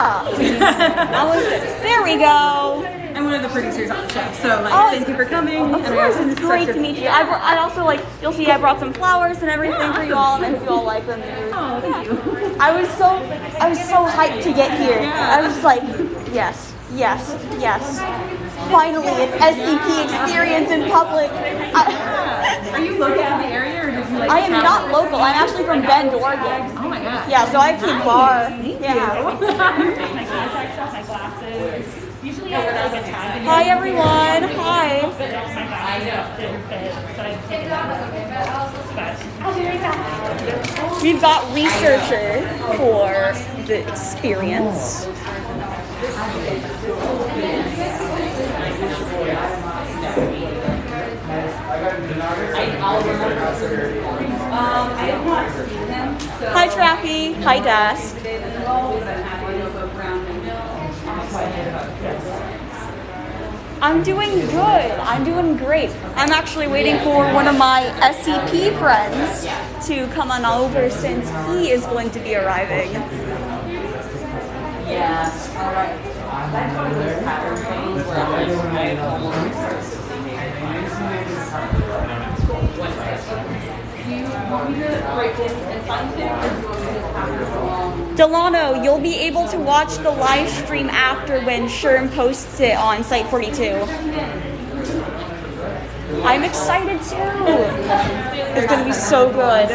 There we go. I'm one of the producers on the show, so thank you for coming. Of course, it's great to meet you. I also you'll see I brought some flowers and everything for you all, and I hope you all like them. Oh, thank you. I was so hyped to get here. I was like, yes. Finally, an SCP experience in public. Are you local to the area, or did you I am not local. I'm actually from Bend, Oregon. Oh my god. Yeah, so I came far. Hi everyone. Hi. We've got researcher for the experience. Hi Trappy. Hi Desk. I'm doing good. I'm doing great. I'm actually waiting for one of my SCP friends to come on over since he is going to be arriving. Yeah. All right. Delano, you'll be able to watch the live stream after when Sherm posts it on Site 42. I'm excited too. It's going to be so good.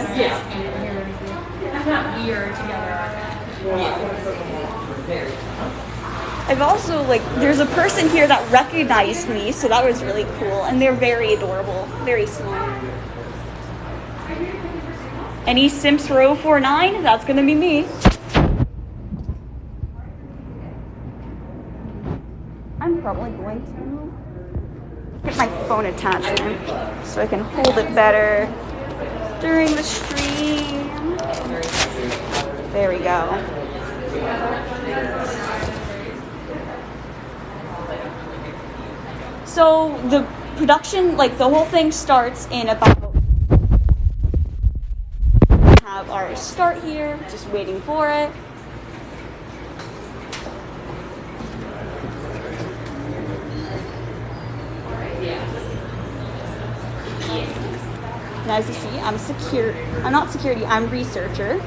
I've also, there's a person here that recognized me, so that was really cool. And they're very adorable, very smart. Any Simps for 049? That's going to be me. I'm probably going to get my phone attachment so I can hold it better during the stream. There we go. So the production, the whole thing starts in about... have our start here, just waiting for it. And as you see, I'm not security, I'm researcher.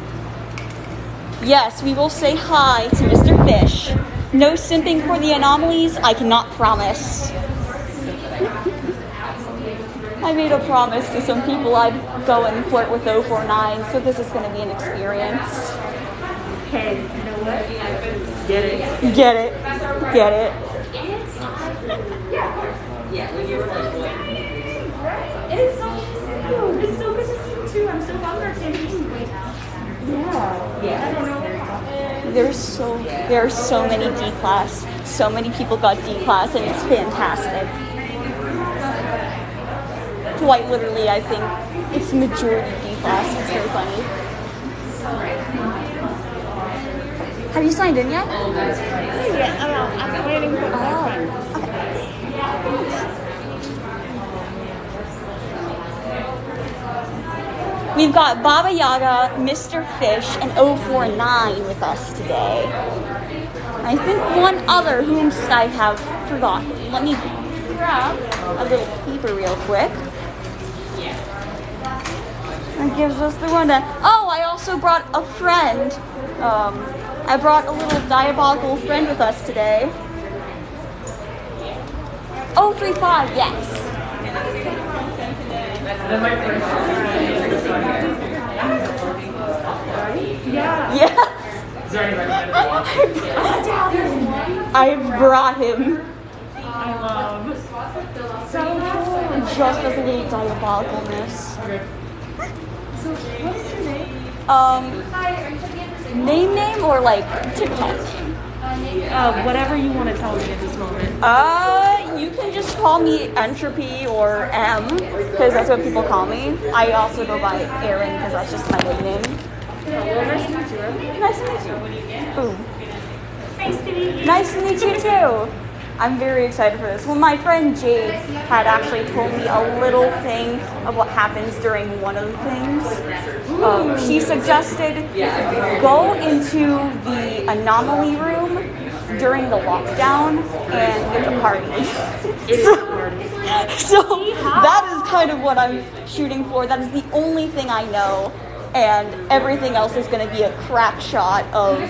Yes, we will say hi to Mr. Fish. No simping for the anomalies, I cannot promise. I made a promise to some people I'd go and flirt with 049, so this is going to be an experience. Hey, you know what? Get it. Get it. Get it. It is so cute. It's so good to see you too. I'm so bummed our campus is way now. Yeah. I don't know. There are so many D-class. So many people got D-class, and it's fantastic. Quite literally, I think it's majority D-class. It's very funny. Have you signed in yet? Yeah, I'm waiting for my friend. We've got Baba Yaga, Mr. Fish, and 049 with us today. I think one other whom I have forgotten. Let me grab a little paper real quick. That gives us the rundown. Oh, I also brought a friend. I brought a little diabolical friend with us today. 035, yes. Yeah. I brought him. I love. So cool. Just as a little diabolicalness. So, what is your name? Name or TikTok? Whatever you want to tell me at this moment. You can just call me Entropy or M, because that's what people call me. I also go by Aaron, because that's just my nickname. Well, nice to meet you. Nice to meet you. Boom. Nice to meet you. Nice to meet you too. I'm very excited for this. Well, my friend Jade had actually told me a little thing of what happens during one of the things. She suggested go into the anomaly room during the lockdown, and it's a party. It is a party. So that is kind of what I'm shooting for. That is the only thing I know, and everything else is going to be a crack shot of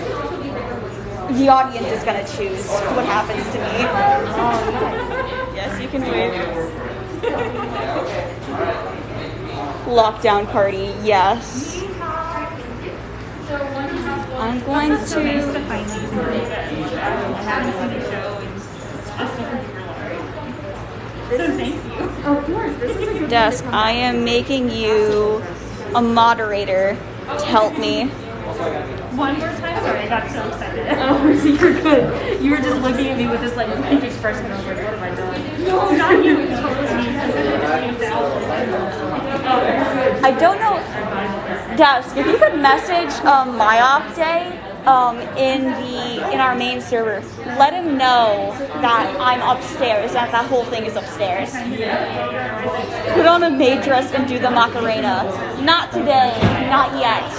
the audience is going to choose what happens to me. Yes, you can wave. Lockdown party, yes. I'm going to. So thank you. Of course, this is a good Desk, I am making you a moderator to help me. One more time? Sorry, I got so excited. Oh, you're good. You were just looking at me with this like big expression. I was like, what have I done? No, not you. It's totally I don't know. Desk, if you could message my off day in our main server, let him know that I'm upstairs, that whole thing is upstairs. Put on a maid dress and do the Macarena. Not today, not yet.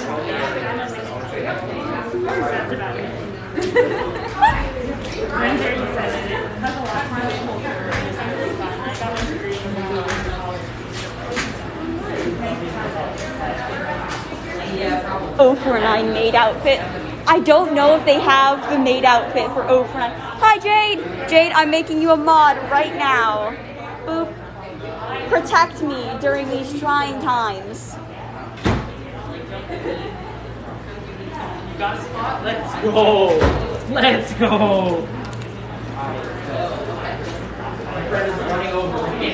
That's about it. I'm very excited. It has a lot more than Oh 49 maid outfit. I don't know if they have the maid outfit for 049. Hi, Jade! Jade, I'm making you a mod right now. Boop. Protect me during these trying times. Got a spot? Let's go! Let's go! My friend is running over me.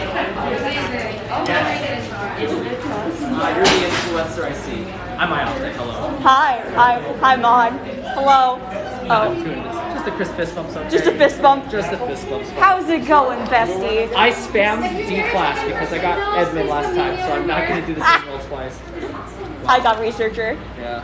You're the influencer I see. I'm my outfit, hello. Hi, mod. Hello. Oh, Just a Chris fist bump. Okay? just a fist bump. Just a fist bump. How's it going, bestie? I spammed D class because I got admin last time, so I'm not going to do the same roll twice. I got researcher. Yeah.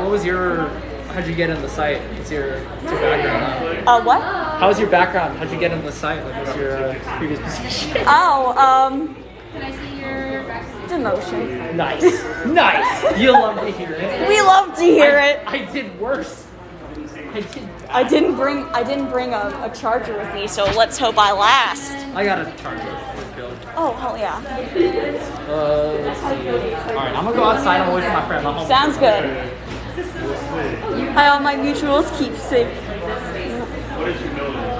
What was your... How'd you get in the site? What's your background? What? How's your background? How'd you get in the site? Like, what's your previous position? Oh, Can I see your background? demotion. Nice. Nice. You'll love to hear it. We love to hear it. I did worse. I didn't bring a charger with me, so let's hope I last. I got a charger. Oh, hell yeah. Let's see. Alright, I'm gonna go outside. I'm away from my friend. I'm Sounds good. Hi, all my mutuals. Keep safe.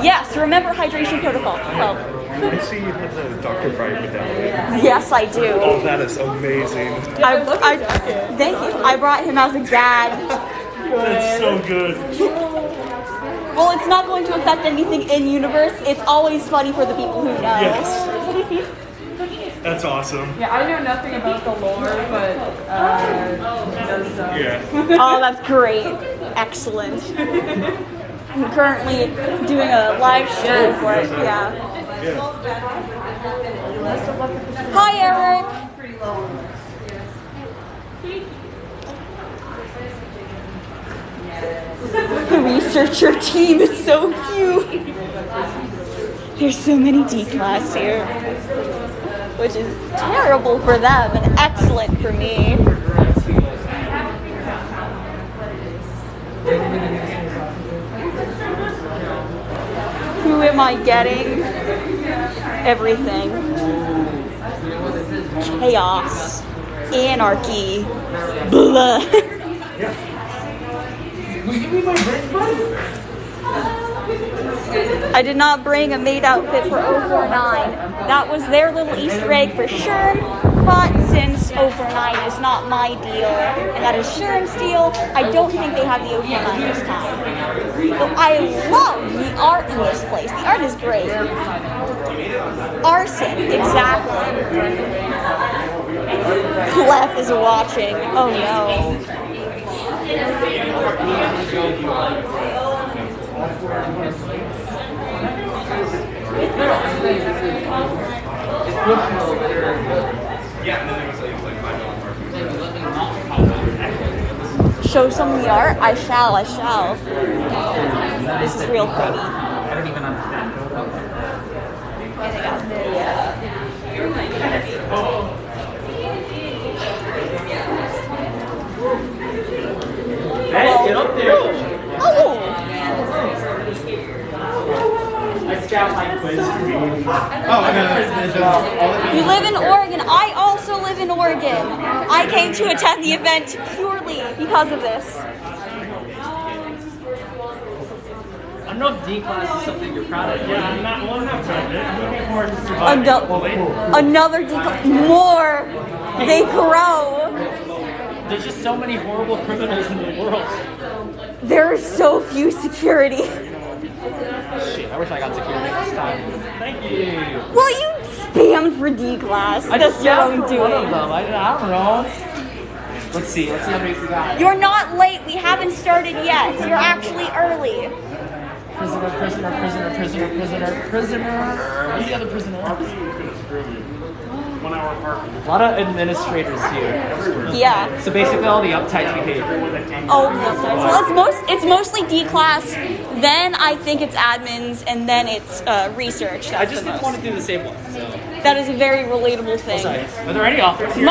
Yes, remember hydration protocol. Oh. I see you have the Dr. Bright medallion. Yes, I do. Oh, that is amazing. Thank you. I brought him as a gag. That's so good. Well, it's not going to affect anything in universe. It's always funny for the people who know. Yes. That's awesome. Yeah, I know nothing about the lore, but he does stuff. Yeah. Oh, that's great. Excellent. I'm currently doing a live stream for it. Yeah. Hi, Eric. The researcher team is so cute. There's so many D-class here, which is terrible for them and excellent for me. Who am I getting? Everything. Chaos. Anarchy. Blah. I did not bring a maid outfit for 049. That was their little Easter egg for sure, but since 049 is not my deal, and that is Sherm's deal, I don't think they have the 049 this time. But I love the art in this place. The art is great. Arson, exactly. Clef is watching. Oh no. Show some of the art? I shall. This is real pretty. I don't even understand. Hey, get up there! Oh! You live in Oregon. I also live in Oregon. I came to attend the event purely because of this. I don't know if D class is something you're proud of. Yeah, I'm not proud of it. I'm looking forward to surviving. Another more. They grow. There's just so many horrible criminals in the world. There are so few security. Shit, I wish I got security this time. Thank you. Well, you spammed for D class. I That's just your jammed own for doing. one of them. I don't know. Let's see how many we got. You're not late. We haven't started yet. You're actually early. Prisoner. Who's the other prisoner? 1 hour apart. A lot of administrators here. Yeah. So basically all the uptight behavior. Oh, no. So it's mostly D class. Then I think it's admins, and then it's research. I just didn't want to do the same one. So. That is a very relatable thing. Sorry. Are there any authors here?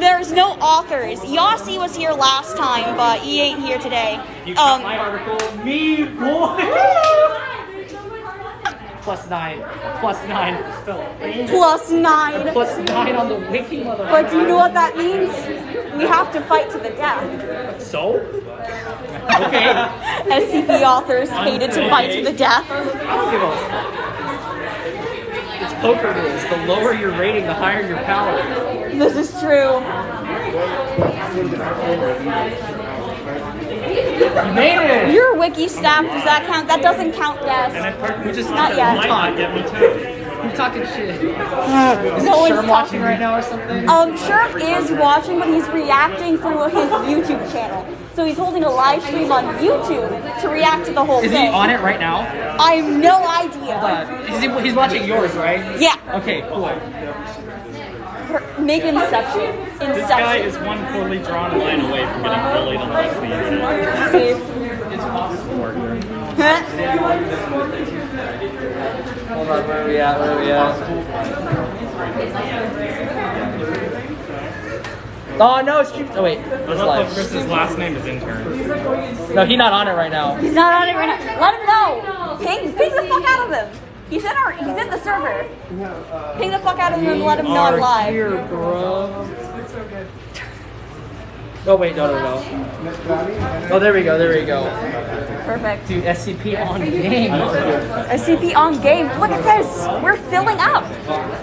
There's no authors. Yossi was here last time, but he ain't here today. You got my article. Me, boy. +9. +9. +9. +9 on the wiki, motherfucker. But do you know what that means? We have to fight to the death. So? Okay. SCP authors hated to fight to the death. I don't give a... It's poker rules. The lower your rating, the higher your power. This is true. You made it! Your wiki staff, does that count? That doesn't count, yes. We just Not yet. Get me too. I'm talking shit. Is No it one's Sherm watching right now or something? Sherm is watching, but he's reacting through his YouTube channel. So he's holding a live stream on YouTube to react to the whole Is thing. he on it right now? I have no idea. He's watching yours, right? Yeah. Okay, cool. Make Inception. This guy is one poorly drawn line away from getting bullied on the rest of the internet. See? It's possible. Huh? Hold on, where are we at? Oh no, it's cute. Oh wait, I love how Chris's last name is intern. no, he's not on it right now. He's not on it right now. Let him know. Ping the fuck out of him. He's in the server. Ping the fuck out of him and let him know I'm live. Here, bro. Oh wait, no. Oh, there we go. Perfect. Dude, SCP on game. SCP on game. Look at this. We're filling up.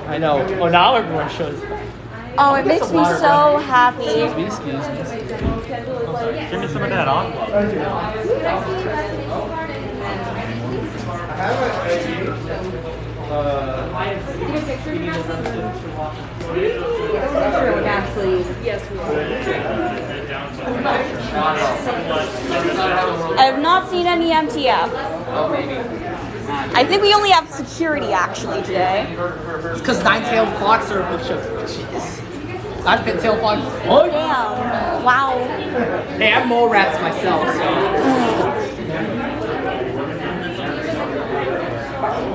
I know. Oh, now everyone shows. Oh, it makes me so happy. Excuse me. Give me some of that aqua. I have not seen any MTF. I think we only have security actually today. It's because 9-tailed clocks are a jeez. I've been tail clocks. Oh damn! Wow. Hey, I'm mole rats myself, so.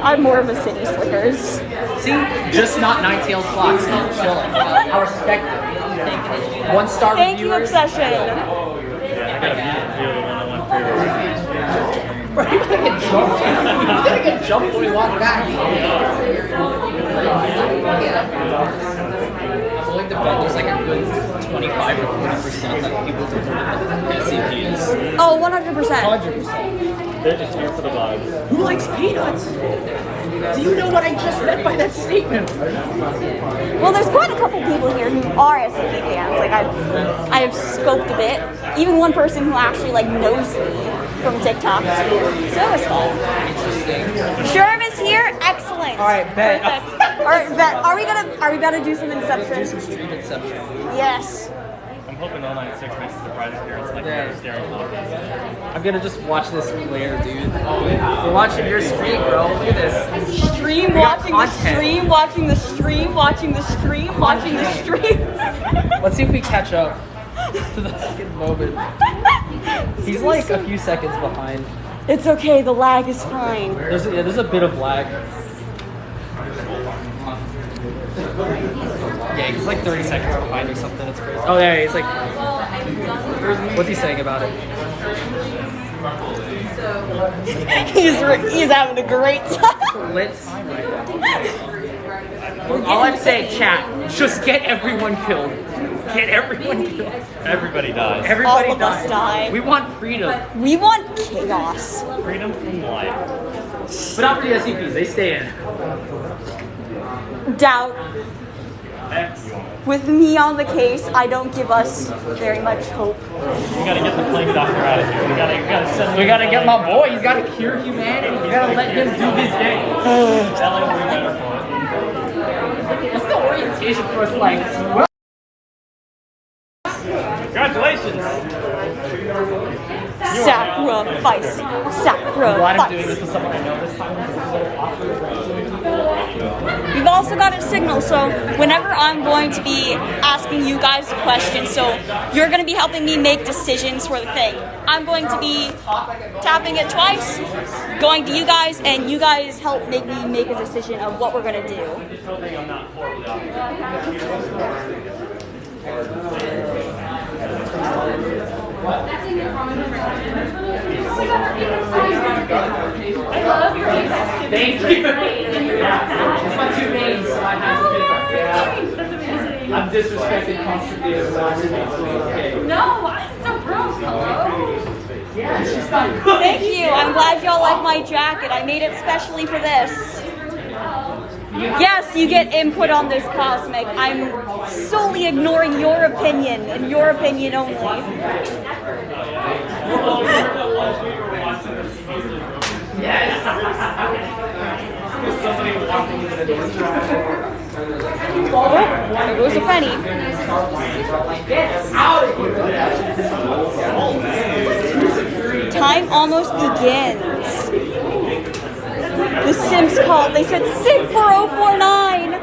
I'm more of a city slickers. See, just not 9-tailed clocks. Chilling. I respect it. 1-star Thank you, reviewers. Obsession. Bro, you're gonna get jumped. You're gonna get jumped when we walk back. I feel like the bet was like a good 25 or 40% that people do SCPs. Oh, 100%. 100%. They're just here for the vibes. Who likes peanuts? Do you know what I just meant by that statement? Well, there's quite a couple people here who are SCP fans. Like I have scoped a bit. Even one person who actually like knows me from TikTok. So it was fun. Sherm is here. Excellent. All right, bet. Perfect. All right, bet. Are we gonna do some Inception? Do some stream Inception. Yes. I'm hoping 096 makes a surprise appearance like Yeah. they're staring off. I'm gonna just watch this later, dude. We're watching your stream, bro. Look at this. Stream We got watching the content. stream, watching the stream, watching the stream, watching the stream. Let's see if we catch up to the fucking moment. He's like a few seconds behind. It's okay, the lag is fine. There's a bit of lag. Yeah, he's like 30 seconds behind or something. It's crazy. Oh yeah, he's like. What's he saying about it? He's having a great time. Let's. All I'm saying, chat, just get everyone killed. Get everyone killed. Everybody dies. Everybody All of us die. We want freedom. We want chaos. Freedom from life. But not for the SCPs, they stay in. Doubt. With me on the case, I don't give us very much hope. We gotta get the plague doctor out of here. We gotta send. We gotta get my boy, he's gotta cure humanity. We gotta let him do his thing. Ellie will be better for it. What's the orientation for us like? Well, Congratulations! Sacrifice. I'm glad I'm doing this Sacrifice. with someone I know this time. This is a little awkward. We've also got a signal, so whenever I'm going to be asking you guys questions, so you're going to be helping me make decisions for the thing. I'm going to be tapping it twice, going to you guys, and you guys help make me make a decision of what we're going to do. Thank you. It's my two names, so I have to pick up. Yeah. I'm disrespected constantly as well. Okay. No, I'm so gross. Hello? Yeah, she's not good. Thank you. I'm glad y'all like my jacket. I made it specially for this. Yes, you get input on this cosmic. I'm solely ignoring your opinion and your opinion only. Yes. Somebody walking into the door. There goes a penny. Time almost begins. The Sims called. They said SIG 4049.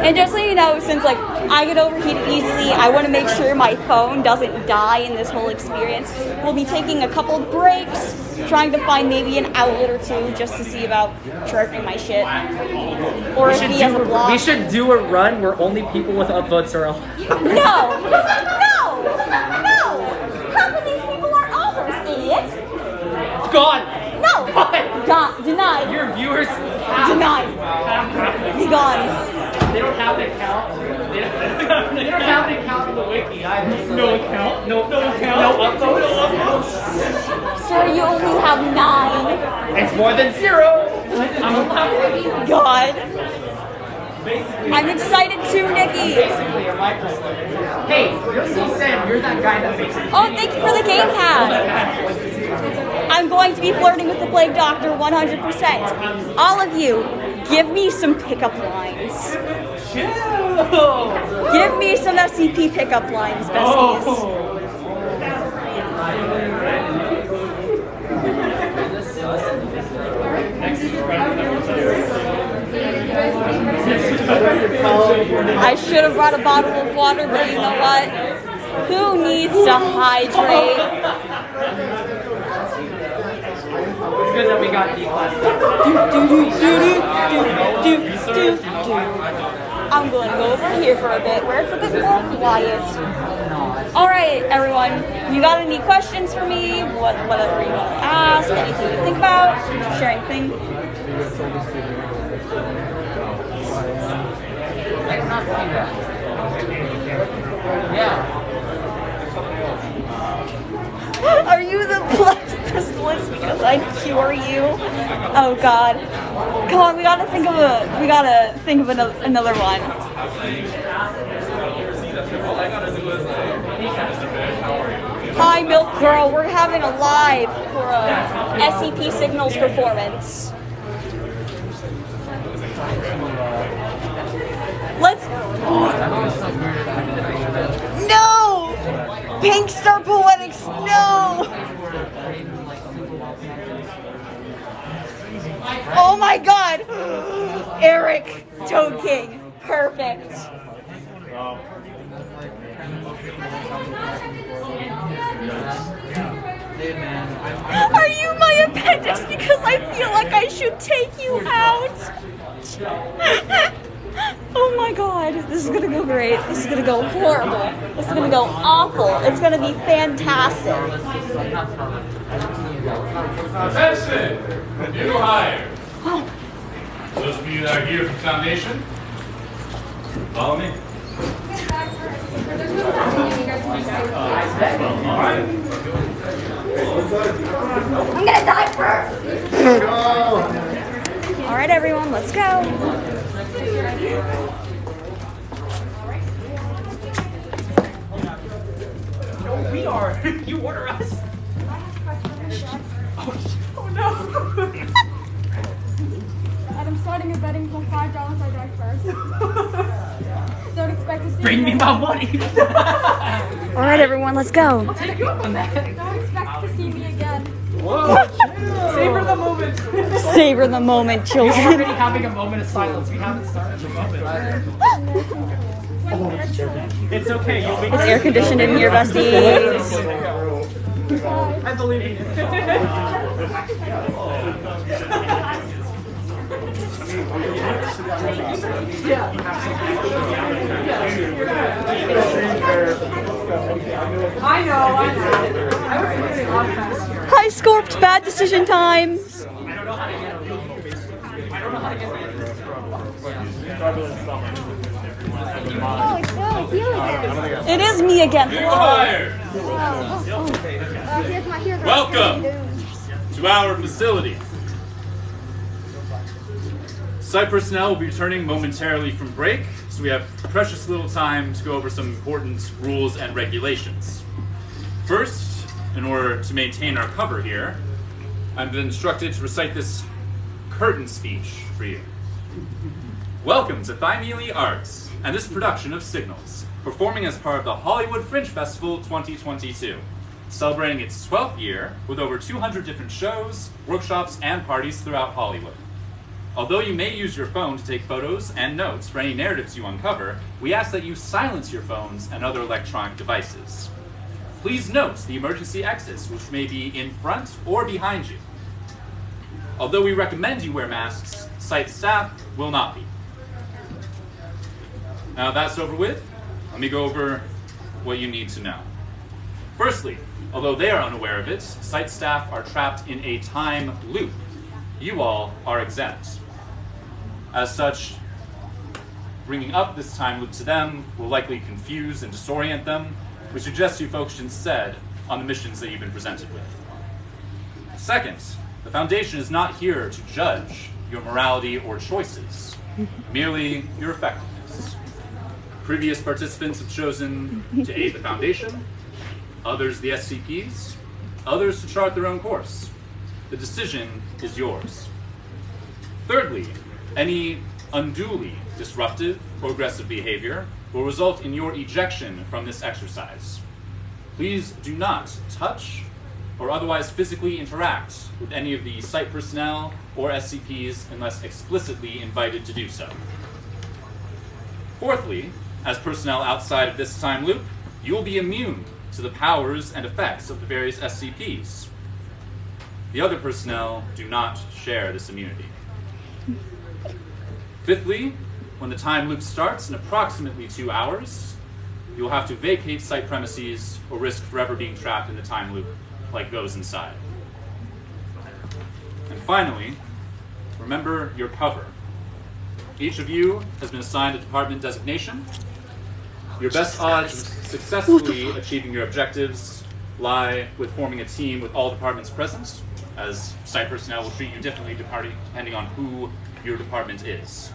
And just so you know, since like I get overheated easily, I want to make sure my phone doesn't die in this whole experience. We'll be taking a couple breaks, trying to find maybe an outlet or two just to see about charging my shit. Or if he has a block. We should do a run where only people with upvotes are allowed. No! No! No! Half of these people are authors, idiot! God! No! God! God, denied. Your viewers Denied. Be gone. They don't have an account. They don't have an account on the wiki either. So No account? No account? No upvotes. Sir, you only have 9. It's more than 0. I'm allowed. God. I'm excited too, Nikki. Basically, a microslave. Hey, you're so sad. You're that guy that makes. Oh, thank you for the game pad. I'm going to be flirting with the Plague Doctor 100%. All of you, give me some pickup lines. Give me some SCP pickup lines, besties. I should have brought a bottle of water, but you know what? Who needs to hydrate? It's good that we got declassified. I'm going to go over here for a bit where it's a bit more quiet. Alright, everyone. You got any questions for me? Whatever you want to ask, anything to think about, share anything. Yeah. Are you the blood pistolist because I cure you? Oh God. Come on, we gotta think of another one. Hi, Milk Girl. We're having a live for a SCP Signals performance. Let's. No! Pink Star Poetics, no! Oh my God! Eric, Toad King, perfect. Are you my appendix because I feel like I should take you out? Oh my god, this is gonna go great. This is gonna go horrible. This is gonna go awful. It's gonna be fantastic. Attention! New hire. Those of you that are here from Foundation, follow me. I'm gonna die first! Alright everyone, let's go. We are. You order us. Oh no. And I'm starting a betting for $5 I die first. Don't expect to see Bring me my money. Alright everyone, let's go. I'll take you up on that. Don't expect to see me again. Whoa. Savor the moment. Savor the moment, We're children. already having a moment of silence. We haven't started the moment. It's okay. You'll be It's air conditioned in here, besties. I believe in you. I know. I was getting off fast here. Hi, Scorped, bad decision times. Oh, it's you again. It is me again. New Hello. hire. Here's my Welcome to our facility. Site personnel will be returning momentarily from break, so we have precious little time to go over some important rules and regulations. First, in order to maintain our cover here, I've been instructed to recite this curtain speech for you. Welcome to Thymele Arts and this production of Signals, performing as part of the Hollywood Fringe Festival 2022, celebrating its 12th year with over 200 different shows, workshops, and parties throughout Hollywood. Although you may use your phone to take photos and notes for any narratives you uncover, we ask that you silence your phones and other electronic devices. Please note the emergency exits, which may be in front or behind you. Although we recommend you wear masks, site staff will not be. Now that's over with, let me go over what you need to know. Firstly, although they are unaware of it, site staff are trapped in a time loop. You all are exempt. As such, bringing up this time loop to them will likely confuse and disorient them. We suggest you focus instead on the missions that you've been presented with. Second, the Foundation is not here to judge your morality or choices, merely your effectiveness. Previous participants have chosen to aid the Foundation, others the SCPs, others to chart their own course. The decision is yours. Thirdly, any unduly disruptive or aggressive behavior will result in your ejection from this exercise. Please do not touch or otherwise physically interact with any of the site personnel or SCPs unless explicitly invited to do so. Fourthly, as personnel outside of this time loop, you will be immune to the powers and effects of the various SCPs. The other personnel do not share this immunity. Fifthly, when the time loop starts in approximately 2 hours, you will have to vacate site premises or risk forever being trapped in the time loop like those inside. And finally, remember your cover. Each of you has been assigned a department designation. Your best odds of successfully achieving your objectives lie with forming a team with all departments present, as site personnel will treat you differently depending on who your department is.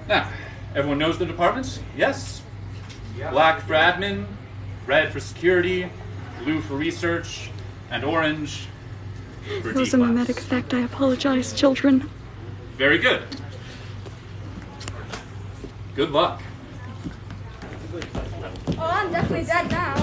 Now, everyone knows the departments? Yes? Black for admin, red for security, blue for research, and orange for That was a D-class. mimetic effect. I apologize, children. Very good. Good luck. Oh, I'm definitely dead now.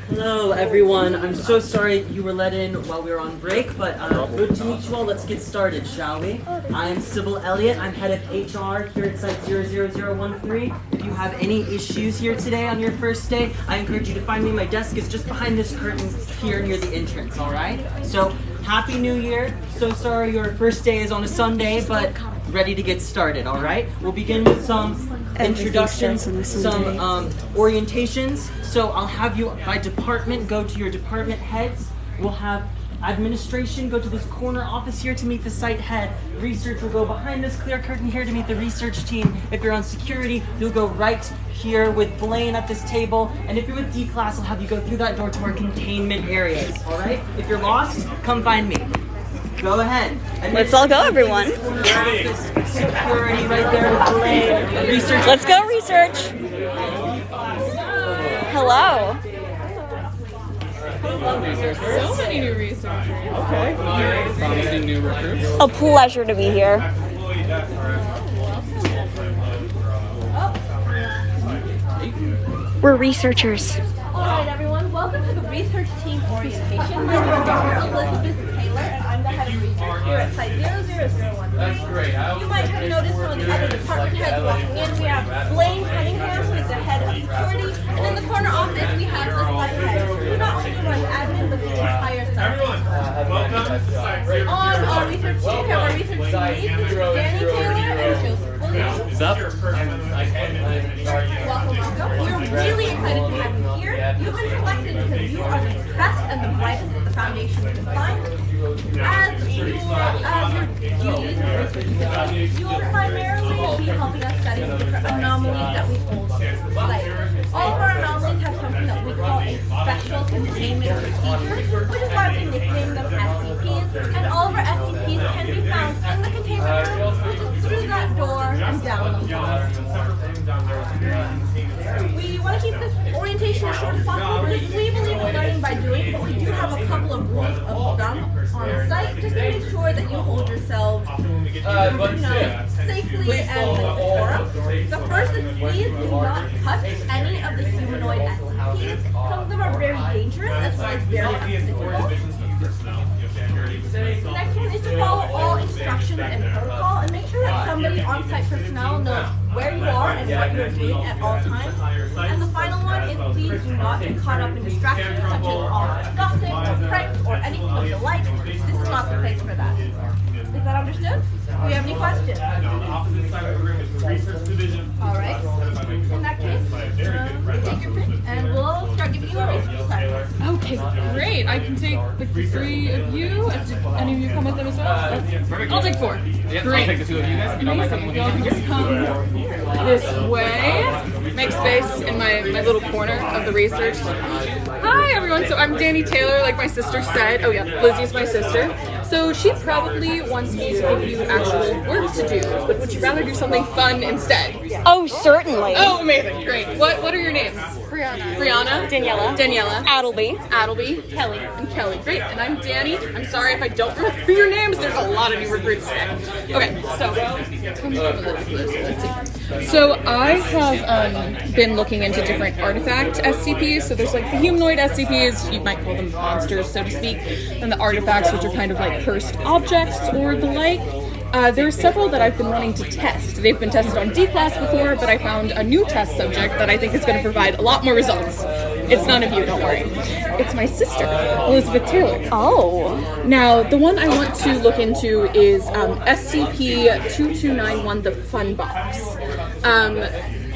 Hello, everyone. I'm so sorry you were let in while we were on break, but good to meet you all. Let's get started, shall we? I am Sybil Elliott. I'm head of HR here at Site 00013. If you have any issues here today on your first day, I encourage you to find me. My desk is just behind this curtain here near the entrance, all right? So, Happy New Year. So sorry your first day is on a Sunday, but ready to get started, all right? We'll begin with some introductions, some orientations. So I'll have you by department go to your department heads. We'll have administration go to this corner office here to meet the site head. Research will go behind this clear curtain here to meet the research team. If you're on security, you'll go right here with Blaine at this table. And if you're with D-Class, I'll have you go through that door to our containment areas, all right? If you're lost, come find me. Go ahead. Let's all go, everyone. Security right there with Blaine. Research. Let's go, research. Hello. So many new researchers. Okay. Promising new recruits. A pleasure to be here. We're researchers. Alright everyone, welcome to the research team orientation. My name is Dr. Elizabeth Taylor and I'm the head of research here at Site 00013. That's great. You might have noticed some of the other department heads walking in. We have Blaine Cunningham, who is the head of security, and in the corner office we have the site head, who not only runs admin but the entire site. Welcome to Site 001. On our research team, we have our research lead, Danny Taylor and Joseph Williams. Is up? Welcome. We're really excited to have you here. You've been selected because you are the best and the brightest that the foundation can find. As your duties, you will primarily be helping us study the different anomalies that we hold on the site. All of our anomalies have something that we call a special containment procedure, which is why we nickname them SCPs. And all of our SCPs can be found in the containment room, which is through that door and down the hall. We want to keep this orientation as short as possible because we believe in learning by doing, but we do have a couple of rules of thumb on site just to make sure that you hold yourselves safely and with decorum. The first is please do not touch any of the humanoid SCPs. Some of them are very dangerous as well as very unphysical. The next one is to follow all instructions and protocol and make sure that somebody on-site personnel knows where you are and what you're doing at all times. And the final one is please do not get caught up in distractions such as all gossip or pranks or anything of the like. This is not the place for that. Is that understood? Do you have any questions? On the opposite side of the room is the research division. All right. In that case, take your pick and we'll start giving you a research assignment. Okay, great. I can take like the three of you. Do any of you come with them as well? I'll take four. Great. I'll take the two of you guys if you don't mind coming with Y'all me. can just come this way. Make space in my little corner of the research. Hi everyone. So I'm Danny Taylor, like my sister said. Oh yeah, Lizzie's my sister. So she probably wants me to give you actual work to do, but would you rather do something fun instead? Oh, certainly. Oh, amazing. Great. What are your names? Brianna. Daniela. Adleby. Adleby. Kelly. And Kelly. Great. And I'm Danny. I'm sorry if I don't remember your names. There's a lot of new recruits today. Okay, so come over a little closer. Let's see. So I have been looking into different artifact SCPs. So there's like the humanoid SCPs, you might call them monsters, so to speak, and the artifacts, which are kind of like cursed objects or the like. There are several that I've been wanting to test. They've been tested on D-Class before, but I found a new test subject that I think is going to provide a lot more results. It's none of you, don't worry. It's my sister, Elizabeth Taylor. Oh. Now, the one I want to look into is SCP-2291, the Fun Box.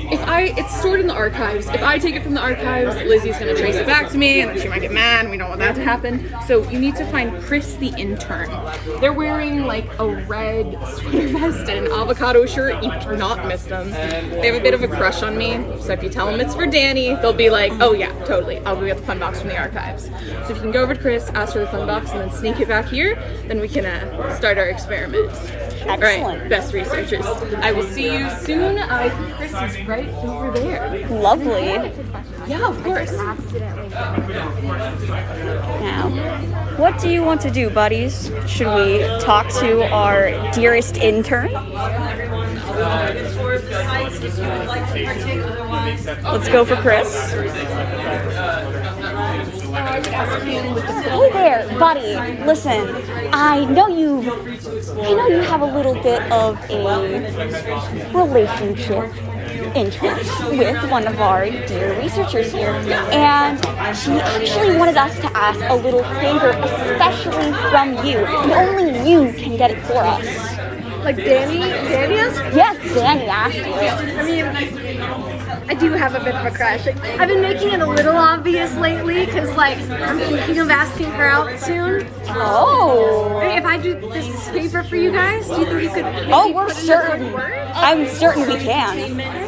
It's stored in the archives. If I take it from the archives, Lizzie's gonna trace it back to me, and then she might get mad, and we don't want that to happen. So you need to find Chris the intern. They're wearing like a red sweater vest and an avocado shirt. You cannot miss them. They have a bit of a crush on me, so if you tell them it's for Danny, they'll be like, oh yeah, totally, I'll go get the fun box from the archives. So if you can go over to Chris, ask for the fun box, and then sneak it back here, then we can start our experiment. Excellent. All right, best researchers. I will see you soon. I think Chris is right over there. Lovely. Yeah, of course. Now, what do you want to do, buddies? Should we talk to our dearest intern? Let's go for Chris. Hey there, buddy. Listen, I know you have a little bit of a relationship interest with one of our dear researchers here, and she actually wanted us to ask a little favor, especially from you, and only you can get it for us. Like Danny asked? Yes, Danny asked you. I mean, I do have a bit of a crush. Like, I've been making it a little obvious lately because, like, I'm thinking of asking her out soon. Oh. I mean, if I do this favor for you guys, do you think you could maybe Oh, we're put in a certain. good word? I'm certain we can.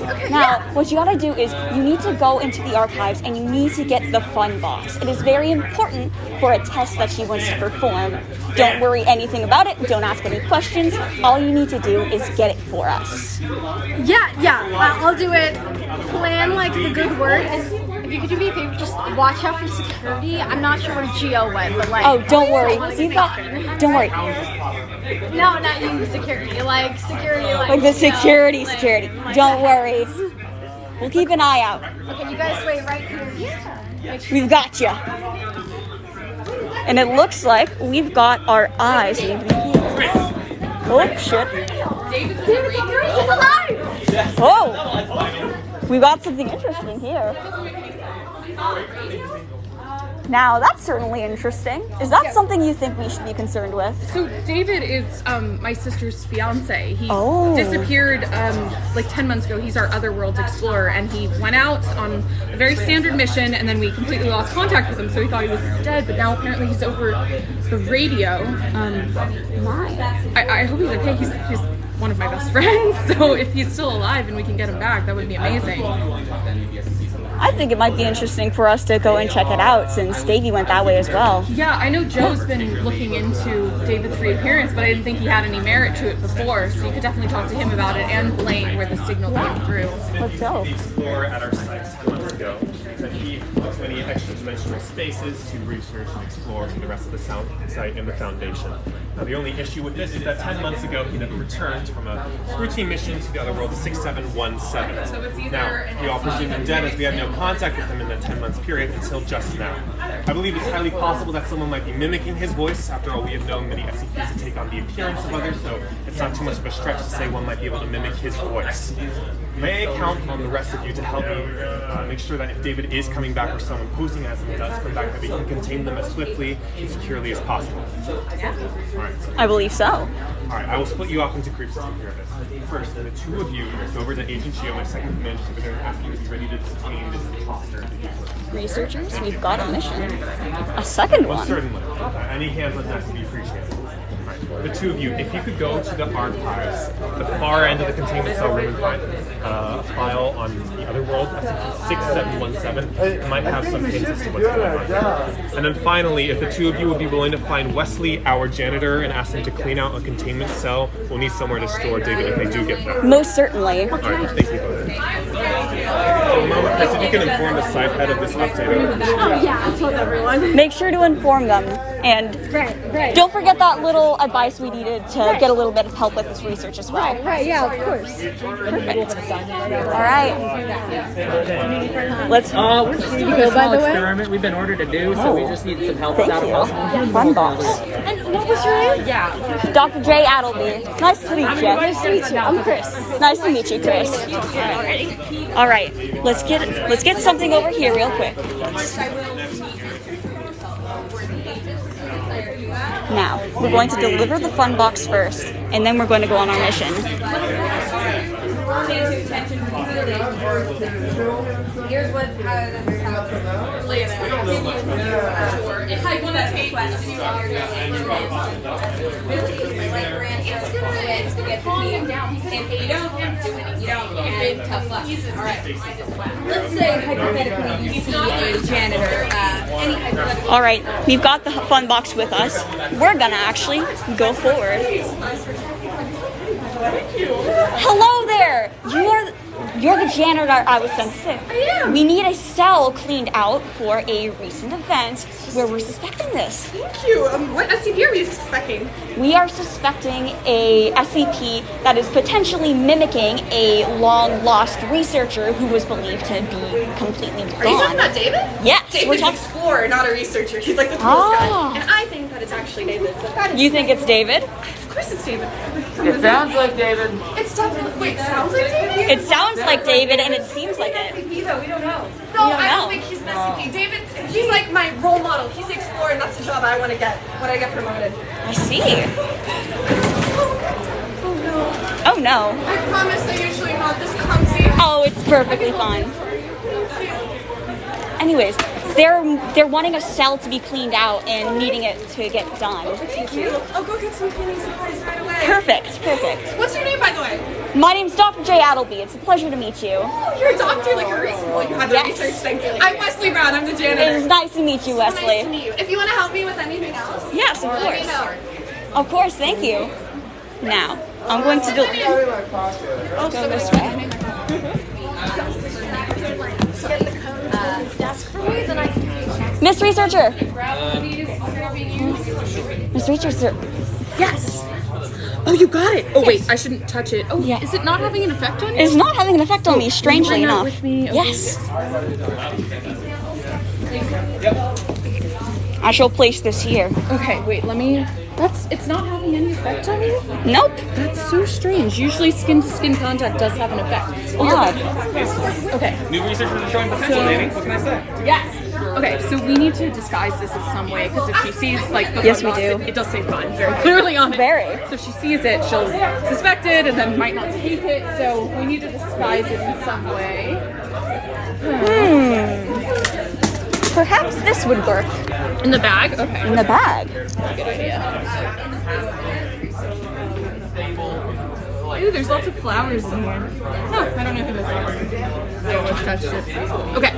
Okay, Now, what you gotta do is you need to go into the archives and you need to get the fun box. It is very important for a test that she wants to perform. Don't worry anything about it. Don't ask any questions. All you need to do is get it for us. Yeah. I'll do it. Plan like the good word. And if you could do me a favor, just watch out for security. I'm not sure where Gio went, but like. Oh, don't worry. We've got. Don't worry. No, not you, security. Like security. Like the security. Don't worry. We'll keep an eye out. Okay, you guys wait right here. Yeah. We've got you. And it looks like we've got our eyes. Oh shit! He's alive! Oh, we got something interesting here. Now that's certainly interesting. Is that something you think we should be concerned with? So David is my sister's fiance. He Oh. disappeared like 10 months ago. He's our other worlds explorer, and he went out on a very standard mission, and then we completely lost contact with him. So we thought he was dead, but now apparently he's over the radio. I hope he's okay. He's one of my best friends. So if he's still alive and we can get him back, that would be amazing. I think it might be interesting for us to go and check it out since Davey went that way as well. Yeah, I know Joe's been looking into David's reappearance, but I didn't think he had any merit to it before, so you could definitely talk to him about it and Blaine where the signal came through. Let's go. The explorer at our site 10 months ago said he went to many extra-dimensional spaces to research and explore for the rest of the site and the Foundation. Now, the only issue with this is that 10 months ago he never returned from a routine mission to the other world 6717. So it's either Now, we all presume him dead as we had no contact with him in that 10 months period until just now. I believe it's highly possible that someone might be mimicking his voice. After all, we have known many SCPs to take on the appearance of others, so it's not too much of a stretch to say one might be able to mimic his voice. May I count on the rest of you to help me make sure that if David is coming back or someone posing as him does come back, that we can contain them as swiftly and securely as possible? Yeah. All right. I believe so. All right, I will split you off into groups to take care of this. First, the two of you go over to Agent Gio, my second command, so they're asking you to be ready to detain this imposter. Researchers, we've got a mission. A second Well, one. certainly. Any hands on deck would be appreciated. All right, the two of you, if you could go to the archives, the far end of the containment cell room and find a file on the other world, SCP-6717, it might have some hints as to what's going on. And then finally, if the two of you would be willing to find Wesley, our janitor, and ask him to clean out a containment cell, we'll need somewhere to store David if they do get there. Most certainly. All right, thank you both. Chris, if you can inform the site head of this update. Yeah, I told everyone. Make sure to inform them. And Right. don't forget that little advice we needed to get a little bit of help with this research as well. Right, yeah, of course. Perfect. All right. Let's. We're just doing a small experiment we've been ordered to do, so we just need some help with that if possible. Fun box. And what was your name? Yeah. Dr. J. Adleby. Nice to meet you. Nice to meet you. I'm Chris. Nice to meet you, Chris. All right. Let's get something over here real quick. Now, we're going to deliver the fun box first, and then we're going to go on our mission. Here's what if I want to take it's gonna calm him down. If you don't do it, you don't tough luck. All right. Let's say hypothetically you see a janitor. Any hypothetical. All right, we've got the fun box with us. We're gonna actually go forward. Hello there. You're the janitor I was sent to. We need a cell cleaned out for a recent event where we're suspecting this. Thank you. What SCP are we suspecting? We are suspecting a SCP that is potentially mimicking a long-lost researcher who was believed to be completely gone. Are you talking about David? Yes. David's an explorer, not a researcher. He's like the coolest guy. And I think that it's actually David. You think it's David? Of course it's David. It sounds like David. It's definitely. Wait, sounds like David? It sounds like David, and it seems like it. SCP though, we don't know. We No, don't I know. don't think he's an SCP. David, he's like my role model. He's the explorer, and that's the job I want to get when I get promoted. I see. Oh no. Oh no. I promise they're usually not this clumsy. Oh, it's perfectly fine. Anyways, they're wanting a cell to be cleaned out and needing it to get done. Thank you. I'll go get some cleaning supplies right away. Perfect. What's your name, by the way? My name's Dr. J. Adleby. It's a pleasure to meet you. Oh, you're a doctor, like a reasonable. You had the research thing. I'm Wesley Brown. I'm the janitor. It is nice to meet you, Wesley. Nice to meet you. If you want to help me with anything else, Yes, of let me course. know. Of course, thank you. Now, I'm going to do. Let's go this way. Miss Researcher. Miss Researcher. Yes. Oh, you got it. Oh, wait, I shouldn't touch it. Oh, Yeah. Is it not having an effect on you? It's not having an effect on me, strangely Bring that enough. with me. Okay. Yes. I shall place this here. Okay, wait, let me. It's not having any effect on you? Nope. That's so strange. Usually skin to skin contact does have an effect. Odd. Okay. New researchers are showing potential, Danny. What can I say? Yes. Okay, so we need to disguise this in some way because if she sees like the Yes, fun we box, do. it does say fun very clearly on it. Very. So if she sees it, she'll suspect it and then might not take it. So we need to disguise it in some way. Perhaps this would work. In the bag? Okay. In the bag. That's a good idea. Ooh, there's lots of flowers in here. No, I don't know who this is. I almost touched it. Okay,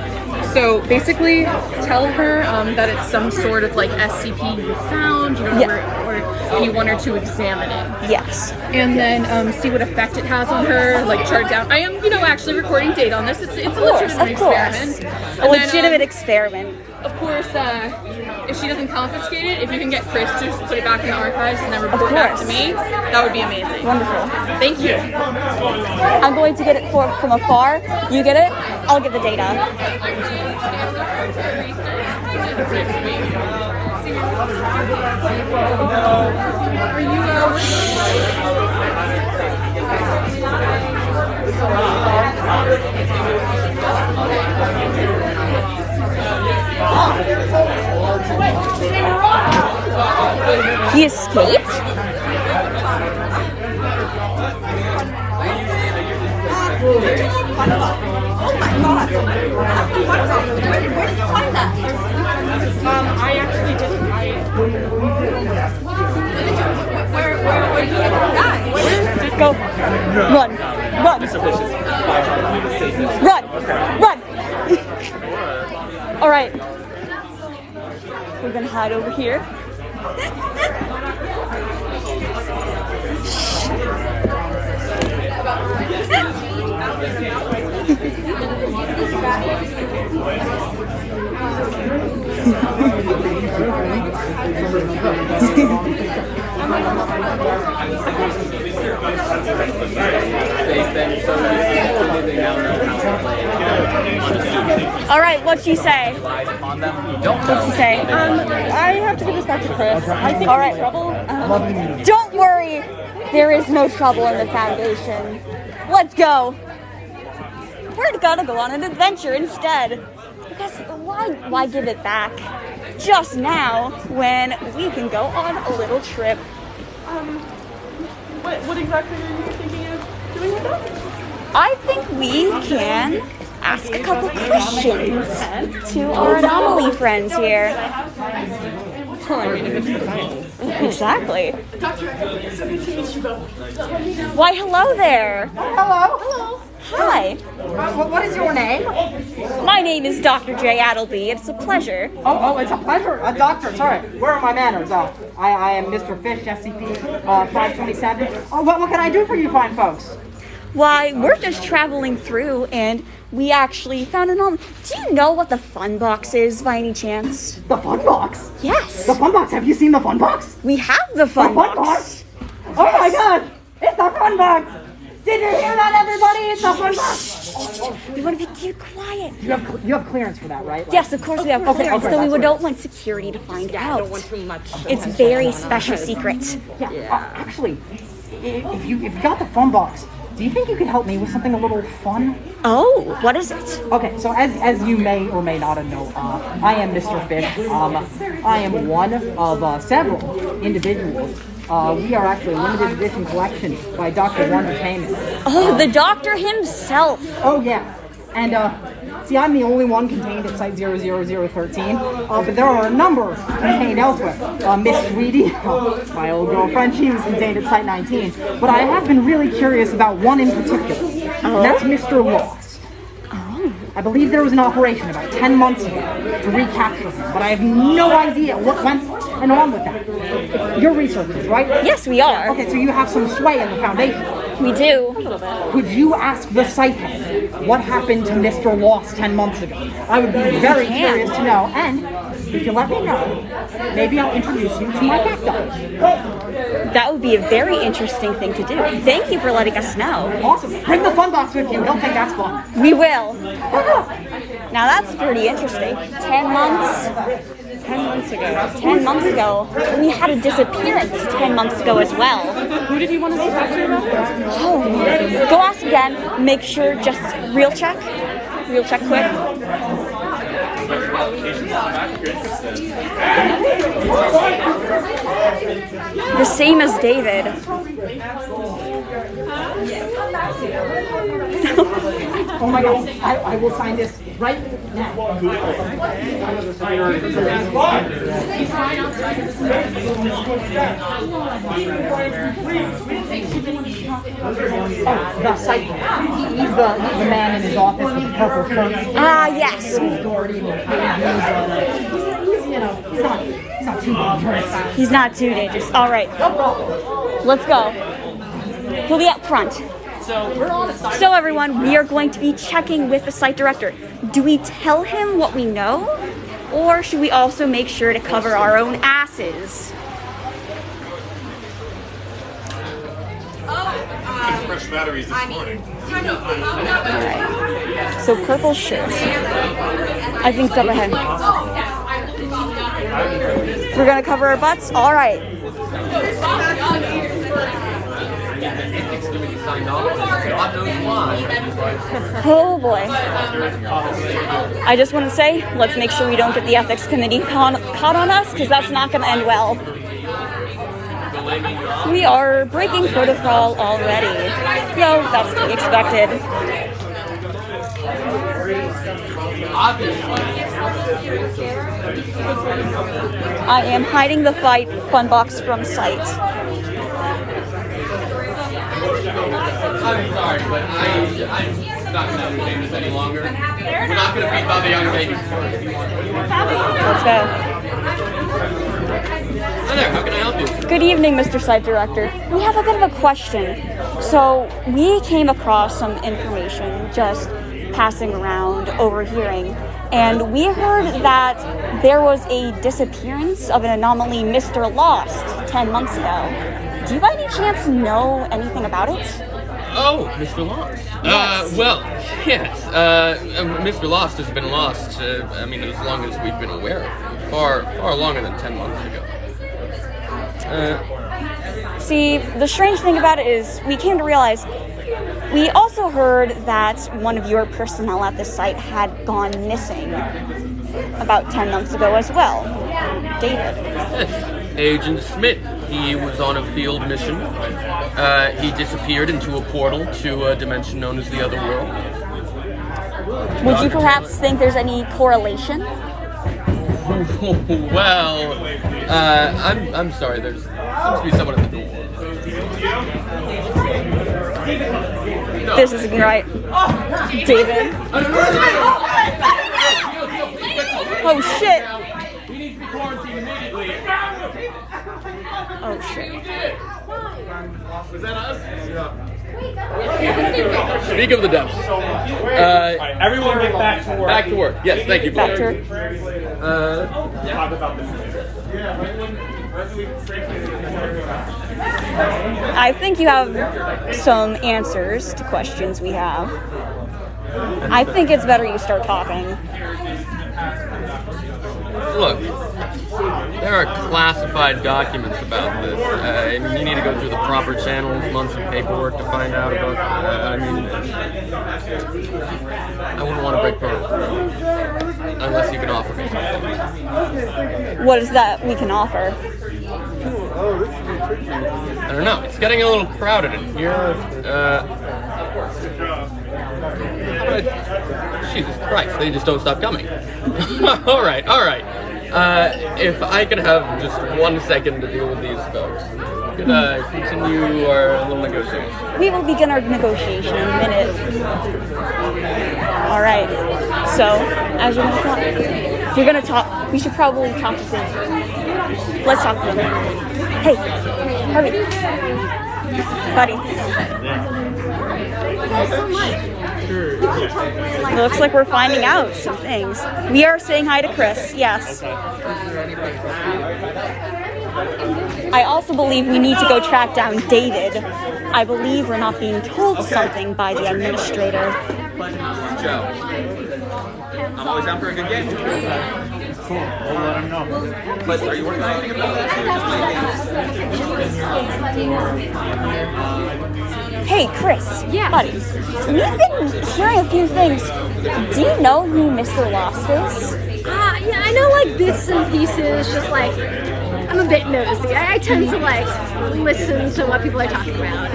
so basically tell her that it's some sort of like SCP you found, you know, or you want her to examine it. Yes. And then see what effect it has on her, like chart down. I am, actually recording data on this. It's a legitimate experiment. A legitimate experiment. Of course, if she doesn't confiscate it, if you can get Chris to just put it back in the archives and then report back to me, that would be amazing. Wonderful. Thank you. I'm going to get it from afar. You get it, I'll get the data. He escaped? Oh my god. Where did you find that? I actually didn't. Where did you get that? Go. Run. Run. All right. We're gonna hide over here. All right, what'd she say? What'd she say? I have to give this back to Chris. I think All I'm right. in trouble. Don't worry, there is no trouble in the Foundation. Let's go. We're gonna go on an adventure instead. Because why give it back just now when we can go on a little trip? What exactly are you thinking of doing with that? I think we can ask a couple questions to our anomaly friends here. Exactly. Why, hello there. Hello. Hi. What is your name? My name is Dr. J. Adleby. It's a pleasure. Oh, it's a pleasure. Doctor, sorry. Where are my manners? I am Mr. Fish, SCP 527. Oh, what can I do for you fine folks? Why, we're just traveling through and we actually found an Do you know what the fun box is by any chance? The fun box? Yes. The fun box. Have you seen the fun box? We have the fun box. Oh my god! It's the fun box! Did you hear that, everybody? It's the fun box! We want to be quiet. You have clearance for that, right? Yes, of course we have clearance, though we don't want security to find out. I don't want too much. It's very special secret. Yeah. Actually, if you got the fun box, do you think you could help me with something a little fun? Oh, what is it? Okay, so as you may or may not know, I am Mr. Fish. I am one of several individuals We are actually a limited edition collection by Dr. Entertainment. Oh, the doctor himself. Oh, yeah. And, see, I'm the only one contained at Site 00013, but there are a number contained elsewhere. Miss Sweetie, my old girlfriend, she was contained at Site 19. But I have been really curious about one in particular, and that's Mr. Lost. I believe there was an operation about 10 months ago to recapture him, but I have no idea what went on with that. You're researchers, right? Yes, we are. Okay, so you have some sway in the foundation. We do. Could you ask the site head what happened to Mr. Lost 10 months ago? I would be very curious to know, and if you let me know, maybe I'll introduce you to my cacti. That would be a very interesting thing to do. Thank you for letting us know. Awesome. Bring the fun box with you. He'll think that's fun. We will. Now that's pretty interesting. 10 months. 10 months ago. 10 months ago. We had a disappearance 10 months ago as well. Who did you want us to talk to about this? Oh, go ask again. Make sure, just real check. Real check quick. The same as David. Oh my God, I will sign this right now. Oh, the site. He's the man in his office with the purple shirt. Ah, yes. He's not too dangerous. All right. Let's go. He'll be up front. So everyone, we are going to be checking with the site director. Do we tell him what we know? Or should we also make sure to cover our own asses? Fresh batteries this morning. Alright. So purple shirt. I think it's up ahead. We're gonna cover our butts? Alright. Oh boy. I just want to say, let's make sure we don't get the ethics committee caught on us, because that's not going to end well. We are breaking protocol already. No, that's to be expected. I am hiding the fun box from sight. I'm sorry, but I'm not going to entertain this any longer. We're not going to beat by the young babies. Let's go. Hi there, how can I help you? Good evening, Mr. Site Director. We have a bit of a question. So, we came across some information just passing around, overhearing, and we heard that there was a disappearance of an anomaly Mr. Lost 10 months ago. Do you by any chance know anything about it? Oh, Mr. Lost. Yes. Well, yes. Mr. Lost has been lost, I mean, as long as we've been aware of him. Far longer than 10 months ago. See, the strange thing about it is we came to realize we also heard that one of your personnel at the site had gone missing about 10 months ago as well. David. Yes, Agent Smith. He was on a field mission. He disappeared into a portal to a dimension known as the Other World. Would you perhaps think there's any correlation? Well, I'm sorry, there seems to be someone at the door. No. This isn't right. David. Oh shit. We need to be quarantined immediately. Oh shit. Was that us? Speak of the devil. Everyone get back to work. Back to work. Yes, thank you. Back to work. Talk about this later. I think you have some answers to questions we have. I think it's better you start talking. Look, there are classified documents about this. And you need to go through the proper channels, months of paperwork to find out about. I wouldn't want to break protocol unless you can offer me something. What is that we can offer? I don't know. It's getting a little crowded in here. Jesus Christ, they just don't stop coming. all right. If I could have just 1 second to deal with these folks, could continue our little negotiation? We will begin our negotiation in a minute. All right. So, as you're gonna talk. We should probably talk to them. Let's talk to them. Hey, hurry, buddy. It looks like we're finding out some things. We are saying hi to Chris. Yes. I also believe we need to go track down David. I believe we're not being told something by the administrator. Joe, I'm always down for a good game. Cool, we'll let him know. But are you working on anything about it? Hey, Chris. Yeah. Buddy, we've been hearing a few things. Do you know who Mr. Lost is? Yeah, I know like bits and pieces, just like, I'm a bit nosy. I tend to like listen to what people are talking about.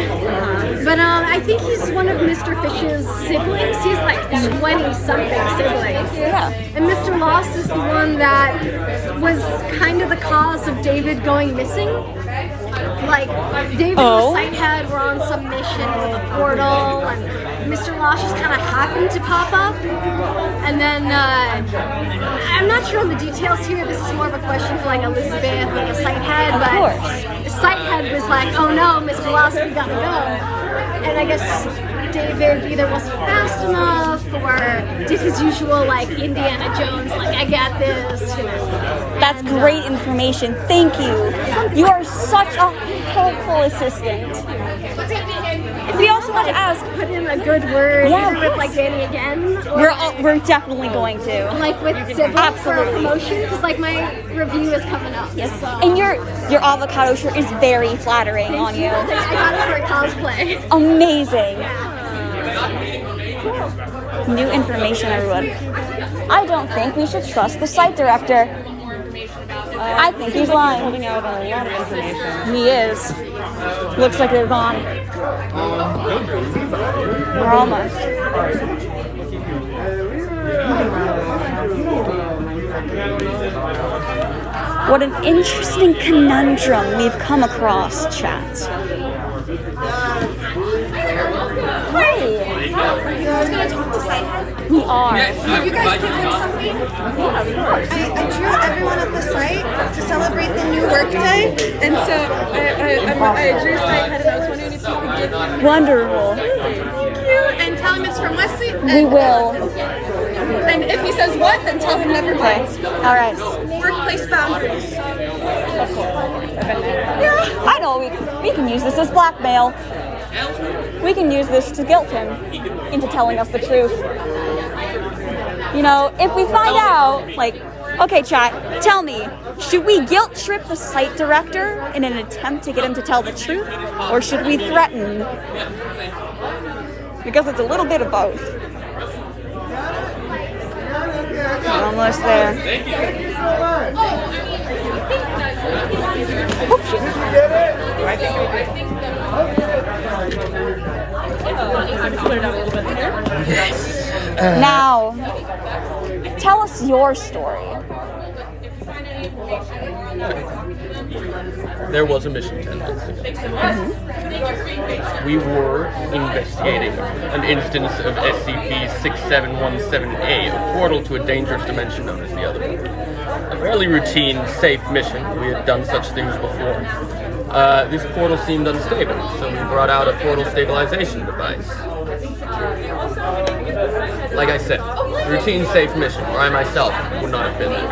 But I think he's one of Mr. Fish's siblings. He's like 20-something siblings. Yeah. And Mr. Lost is the one that was kind of the cause of David going missing. Like, David and the Sighthead were on some mission with a portal, and Mr. Lost just kind of happened to pop up. And then, I'm not sure on the details here. This is more of a question for like Elizabeth or the Sighthead, but the Sighthead was like, oh no, Mr. Lost, we gotta go. And I guess David either wasn't fast enough or did his usual like Indiana Jones, like I got this, you know. That's great information. Thank you. You are such a helpful assistant. We also want to ask, put in a good word, either with like Danny again. Or we're definitely going to. Like with Sybil for promotion, because like my review is coming up. Yes. So. And your avocado shirt is very flattering on you. I got it for a cosplay. Amazing. New information, everyone. I don't think we should trust the site director. I think he's lying. Holding out a lot of information. He is. Looks like they're gone. We're almost. What an interesting conundrum we've come across, chat. Hey! Are you guys going to talk to Sighthead? We are. Can you guys give him something? Yeah, of course. I drew everyone at the site to celebrate the new workday, and so I drew Sighthead, and I was wondering if you could give him. Wonderful. Thank you, and tell him it's from Wesley. We will. And if he says what, then tell him never mind. All right. Workplace boundaries. Yeah. I know we can use this as blackmail. We can use this to guilt him into telling us the truth. You know, if we find out, like, okay, chat, tell me, should we guilt trip the site director in an attempt to get him to tell the truth, or should we threaten? Because it's a little bit of both. We're almost there. Thank you. Oh, shit. Now, tell us your story. There was a mission 10 months ago. We were investigating an instance of SCP-6717A, a portal to a dangerous dimension known as the Other. A fairly routine, safe mission. We had done such things before. This portal seemed unstable, so we brought out a portal stabilization device. Like I said, routine, safe mission, where I myself would not have been there.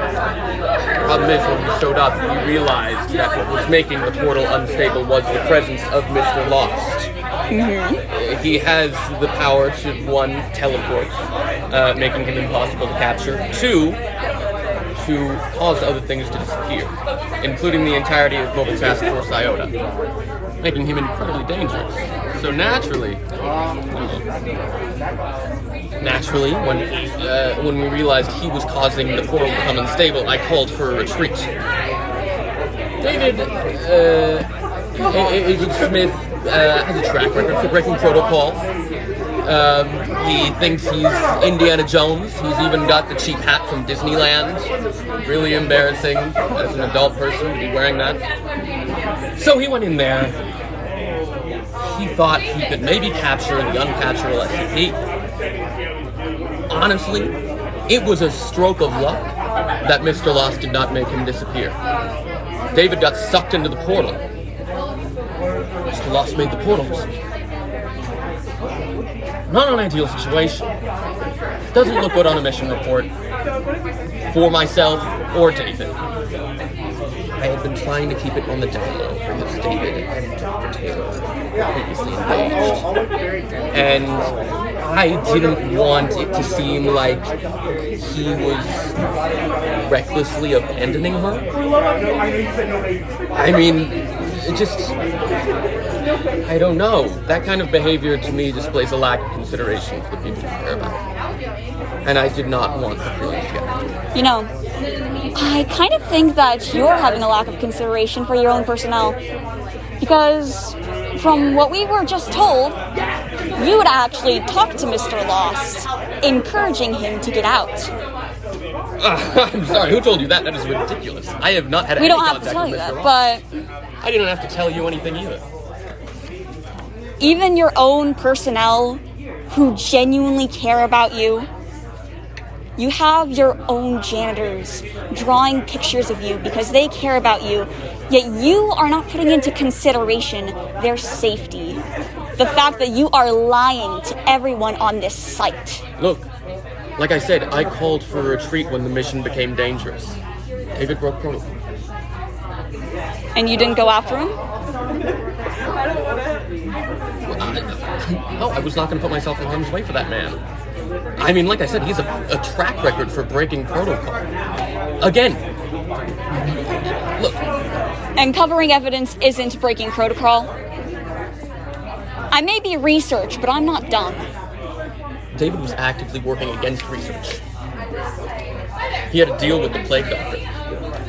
The problem is, when we showed up, we realized that what was making the portal unstable was the presence of Mr. Lost. He has the power to, 1, teleport, making him impossible to capture, 2, to cause other things to disappear, including the entirety of Mobile Task Force Iota, making him incredibly dangerous. So naturally, when we realized he was causing the portal to become unstable, I called for a retreat. David, Agent Smith has a track record for breaking protocol. He thinks he's Indiana Jones. He's even got the cheap hat from Disneyland. Really embarrassing as an adult person to be wearing that. So he went in there. He thought he could maybe capture the uncapturable SCP. Honestly, it was a stroke of luck that Mr. Lost did not make him disappear. David got sucked into the portal. Mr. Lost made the portals. Not an ideal situation. Doesn't look good on a mission report for myself or David. I had been trying to keep it on the down low because David and Dr. Taylor were previously engaged. And I didn't want it to seem like he was recklessly abandoning her. I mean, it just... I don't know. That kind of behavior to me displays a lack of consideration for the people you care about. And I did not want the feeling to get into it. You know, I kind of think that you're having a lack of consideration for your own personnel. Because from what we were just told, you would actually talk to Mr. Lost, encouraging him to get out. I'm sorry, who told you that? That is ridiculous. I have not had any contact with Mr. Lost. We don't have to tell you that, but... I didn't have to tell you anything either. Even your own personnel who genuinely care about you, you have your own janitors drawing pictures of you because they care about you, yet you are not putting into consideration their safety. The fact that you are lying to everyone on this site. Look, like I said, I called for a retreat when the mission became dangerous. David broke protocol. And you didn't go after him? No, I was not going to put myself in harm's way for that man. I mean, like I said, he's a track record for breaking protocol. Again, look. And covering evidence isn't breaking protocol. I may be research, but I'm not dumb. David was actively working against research. He had a deal with the Plague Doctor.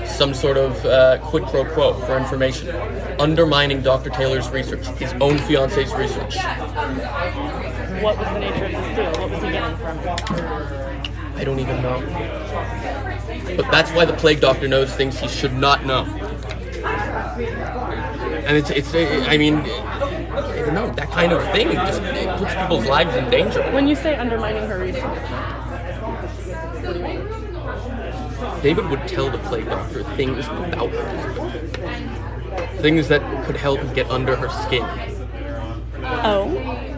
Some sort of quid pro quo for information, undermining Dr. Taylor's research, his own fiance's research. What was the nature of this deal? What was he getting from it? I don't even know. But that's why the Plague Doctor knows things he should not know. And I mean, I don't know, that kind of thing just it puts people's lives in danger. When you say undermining her research, David would tell the Plague Doctor things about her. Things that could help get under her skin. Oh?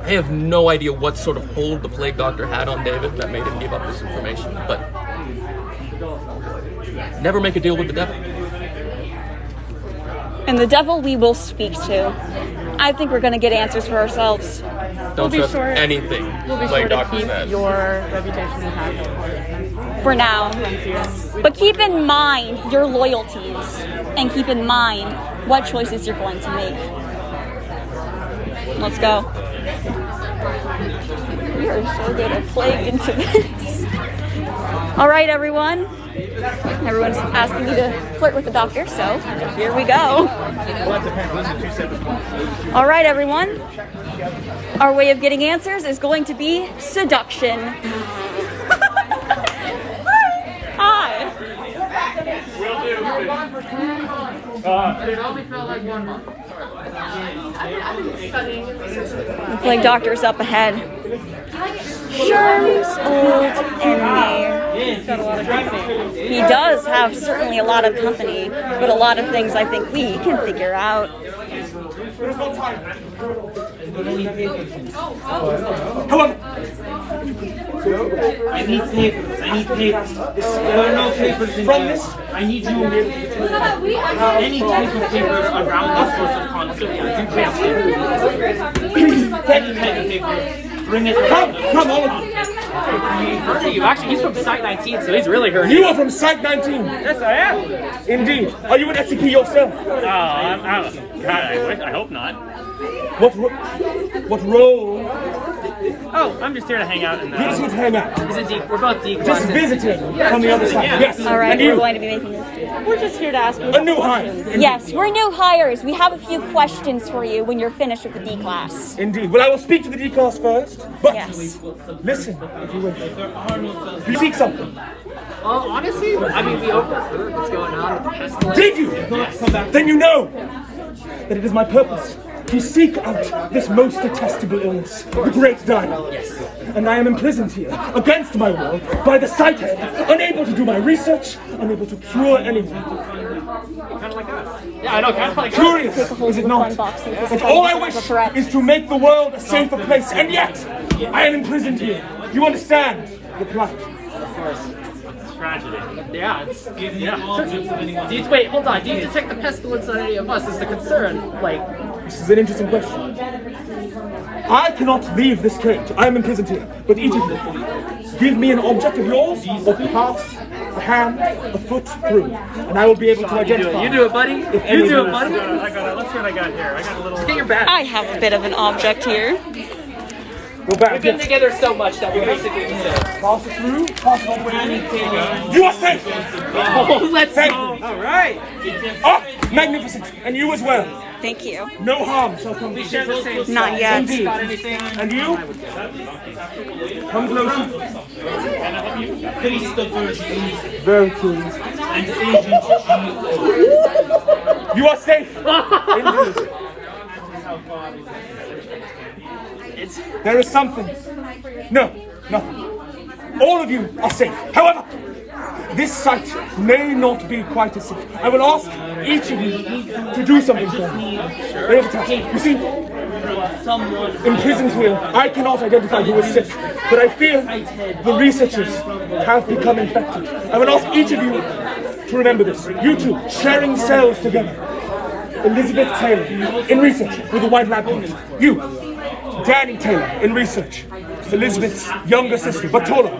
I have no idea what sort of hold the Plague Doctor had on David that made him give up this information, but never make a deal with the devil. And the devil we will speak to. I think we're going to get answers for ourselves. Don't trust anything the Plague Doctor says. Your reputation intact. For now. But keep in mind your loyalties. And keep in mind what choices you're going to make. Let's go. We are so good at playing into this. Alright, everyone. Everyone's asking me to flirt with the doctor, so here we go. Alright, everyone. Our way of getting answers is going to be seduction. Hi. Will do. It only felt like 1 month. The Plague Doctor's up ahead. Sherm's old enemy. He does have certainly a lot of company, but a lot of things I think we can figure out. Hello. I need papers. There are no papers in there. I need you. Any type of papers around this source of concept. Any type of paper. Bring it. Come on. You actually, he's from Site 19, so he's really hurt. You are from Site 19. Yes, I am. Indeed. Are you an SCP yourself? God, I hope not. What role Oh, I'm just here to hang out. And, He's here to hang out. we're both D Just classes. visiting on the other side. Yes. All right, And we're you? going to be making this. We're just here to ask you A new hire. Yes, we're new hires. We have a few questions for you when you're finished with the D class. Indeed. Well, I will speak to the D class first. But Yes. listen, if you wish. You seek something. Honestly, I mean, we overheard what's going on with the pestilence. Did you? Then you know that it is my purpose to seek out this most detestable illness, the Great Dying. Yes. And I am imprisoned here, against my will, by the sighthead, unable to do my research, unable to cure anything. Kind of like us. Yeah, I know, kind of like Curious, is it not? And all I wish is to make the world a safer place, and yet I am imprisoned here. You understand the plight? Of course. Tragedy. Yeah, it's wait, hold on. Do you detect the pestilence on any of us? Is the concern This is an interesting question. I cannot leave this cage. I am imprisoned here. But each of you, give me an object of yours, or perhaps a hand, a foot through, and I will be able to identify. You do it, buddy. You do it, buddy. Let's see what I got here. I got a little. Get your bat. I have a bit of an object here. Go back. We've been together so much that we basically pass it through. Pass it all the way. You are safe. Oh, let's go. All right. Oh, magnificent. And you as well. Thank you. No harm shall come to you. Share the same. Not yet. Indeed. And you? Come closer. Very curious. You are safe. Indeed. There is something. No, nothing. All of you are safe. However, this site may not be quite as safe. I will ask each of you to do something for me. They have a task. You see, imprisoned here, I cannot identify who is sick, but I fear the researchers have become infected. I will ask each of you to remember this. You two, sharing cells together. Elizabeth Taylor, in research, with a white lab coat. You, Danny Taylor, in research. Elizabeth's younger sister, but taller.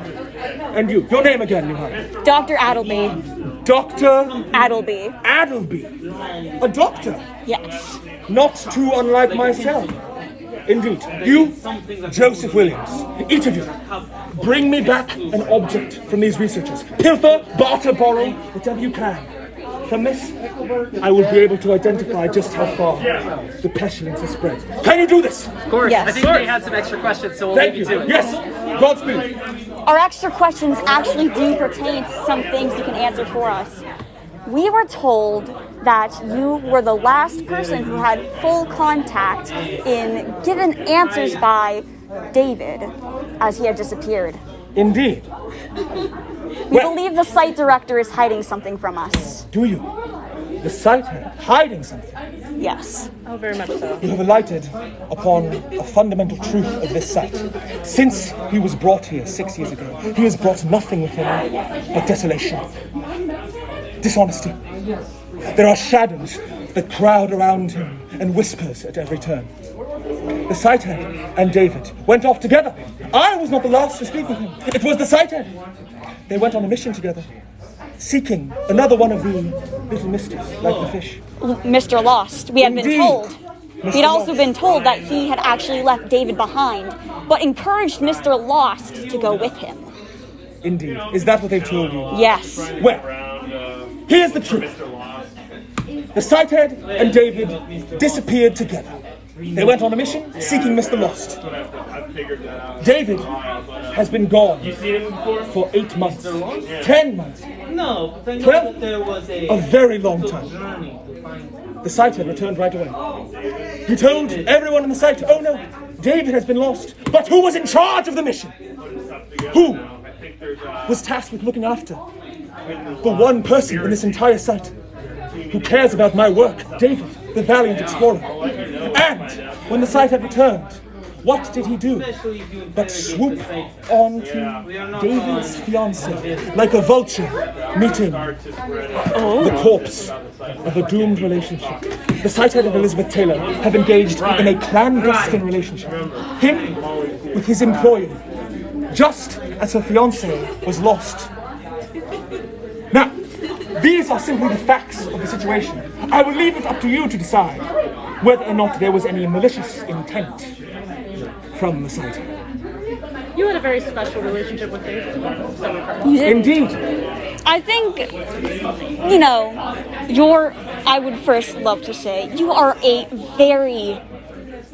And you, your name again, New Hire? Dr. Adleby. Dr. Adleby. Adleby. A doctor? Yes. Not too unlike myself. Indeed. You, Joseph Williams. Each of you, bring me back an object from these researchers. Pilfer, barter, borrow, whatever you can. From this, I will be able to identify just how far the pestilence has spread. Can you do this? Of course. Yes. I think they had some extra questions, so we'll Thank leave you. you to it. Yes. Godspeed. Our extra questions actually do pertain to some things you can answer for us. We were told that you were the last person who had full contact in given answers by David as he had disappeared. Indeed. We believe the site director is hiding something from us. Do you? The site hiding something? Yes. Oh, very much so. You have alighted upon a fundamental truth of this site. Since he was brought here 6 years ago, he has brought nothing with him but desolation, dishonesty. There are shadows that crowd around him and whispers at every turn. The sighthead and David went off together. I was not the last to speak with him. It was the sighthead. They went on a mission together, seeking another one of the little misters, like the fish. Mr. Lost. We had been Indeed. told. Mr. We'd also Lost. been told that he had actually left David behind, but encouraged Mr. Lost to go with him. Indeed. Is that what they've told you? Yes. Well, here's the truth. The sighthead and David disappeared together. They went on a mission seeking Mr. Lost. David has been gone for 8 months, 10 months, 12, a very long time. The sighthead returned right away. He told everyone on the site, oh no, David has been lost. But who was in charge of the mission? Who was tasked with looking after the one person in this entire site who cares about my work? David, the valiant explorer. And when the site had returned, what did he do but swoop onto David's fiancée like a vulture meeting the corpse of a doomed relationship. The sighthead and Elizabeth Taylor have engaged in a clandestine relationship. Him with his employee, just as her fiancée was lost. Now, these are simply the facts of the situation. I will leave it up to you to decide whether or not there was any malicious intent from the site. You had a very special relationship with David. So we've heard. You did. Indeed. I think, I would first love to say, you are a very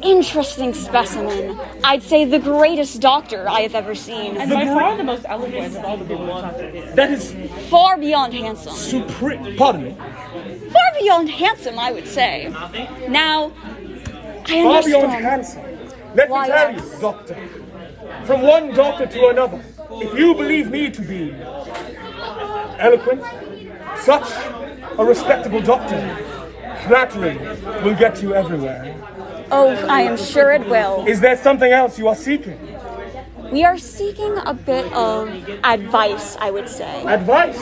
interesting specimen. I'd say the greatest doctor I have ever seen. And by far the most eloquent of all the people who've talked to you. That is far beyond handsome. Pardon me. Far beyond handsome, I would say. Now, I understand. Far beyond handsome. Let me tell you, doctor. From one doctor to another, if you believe me to be eloquent, such a respectable doctor, flattery will get you everywhere. Oh, I am sure it will. Is there something else you are seeking? We are seeking a bit of advice, I would say. Advice?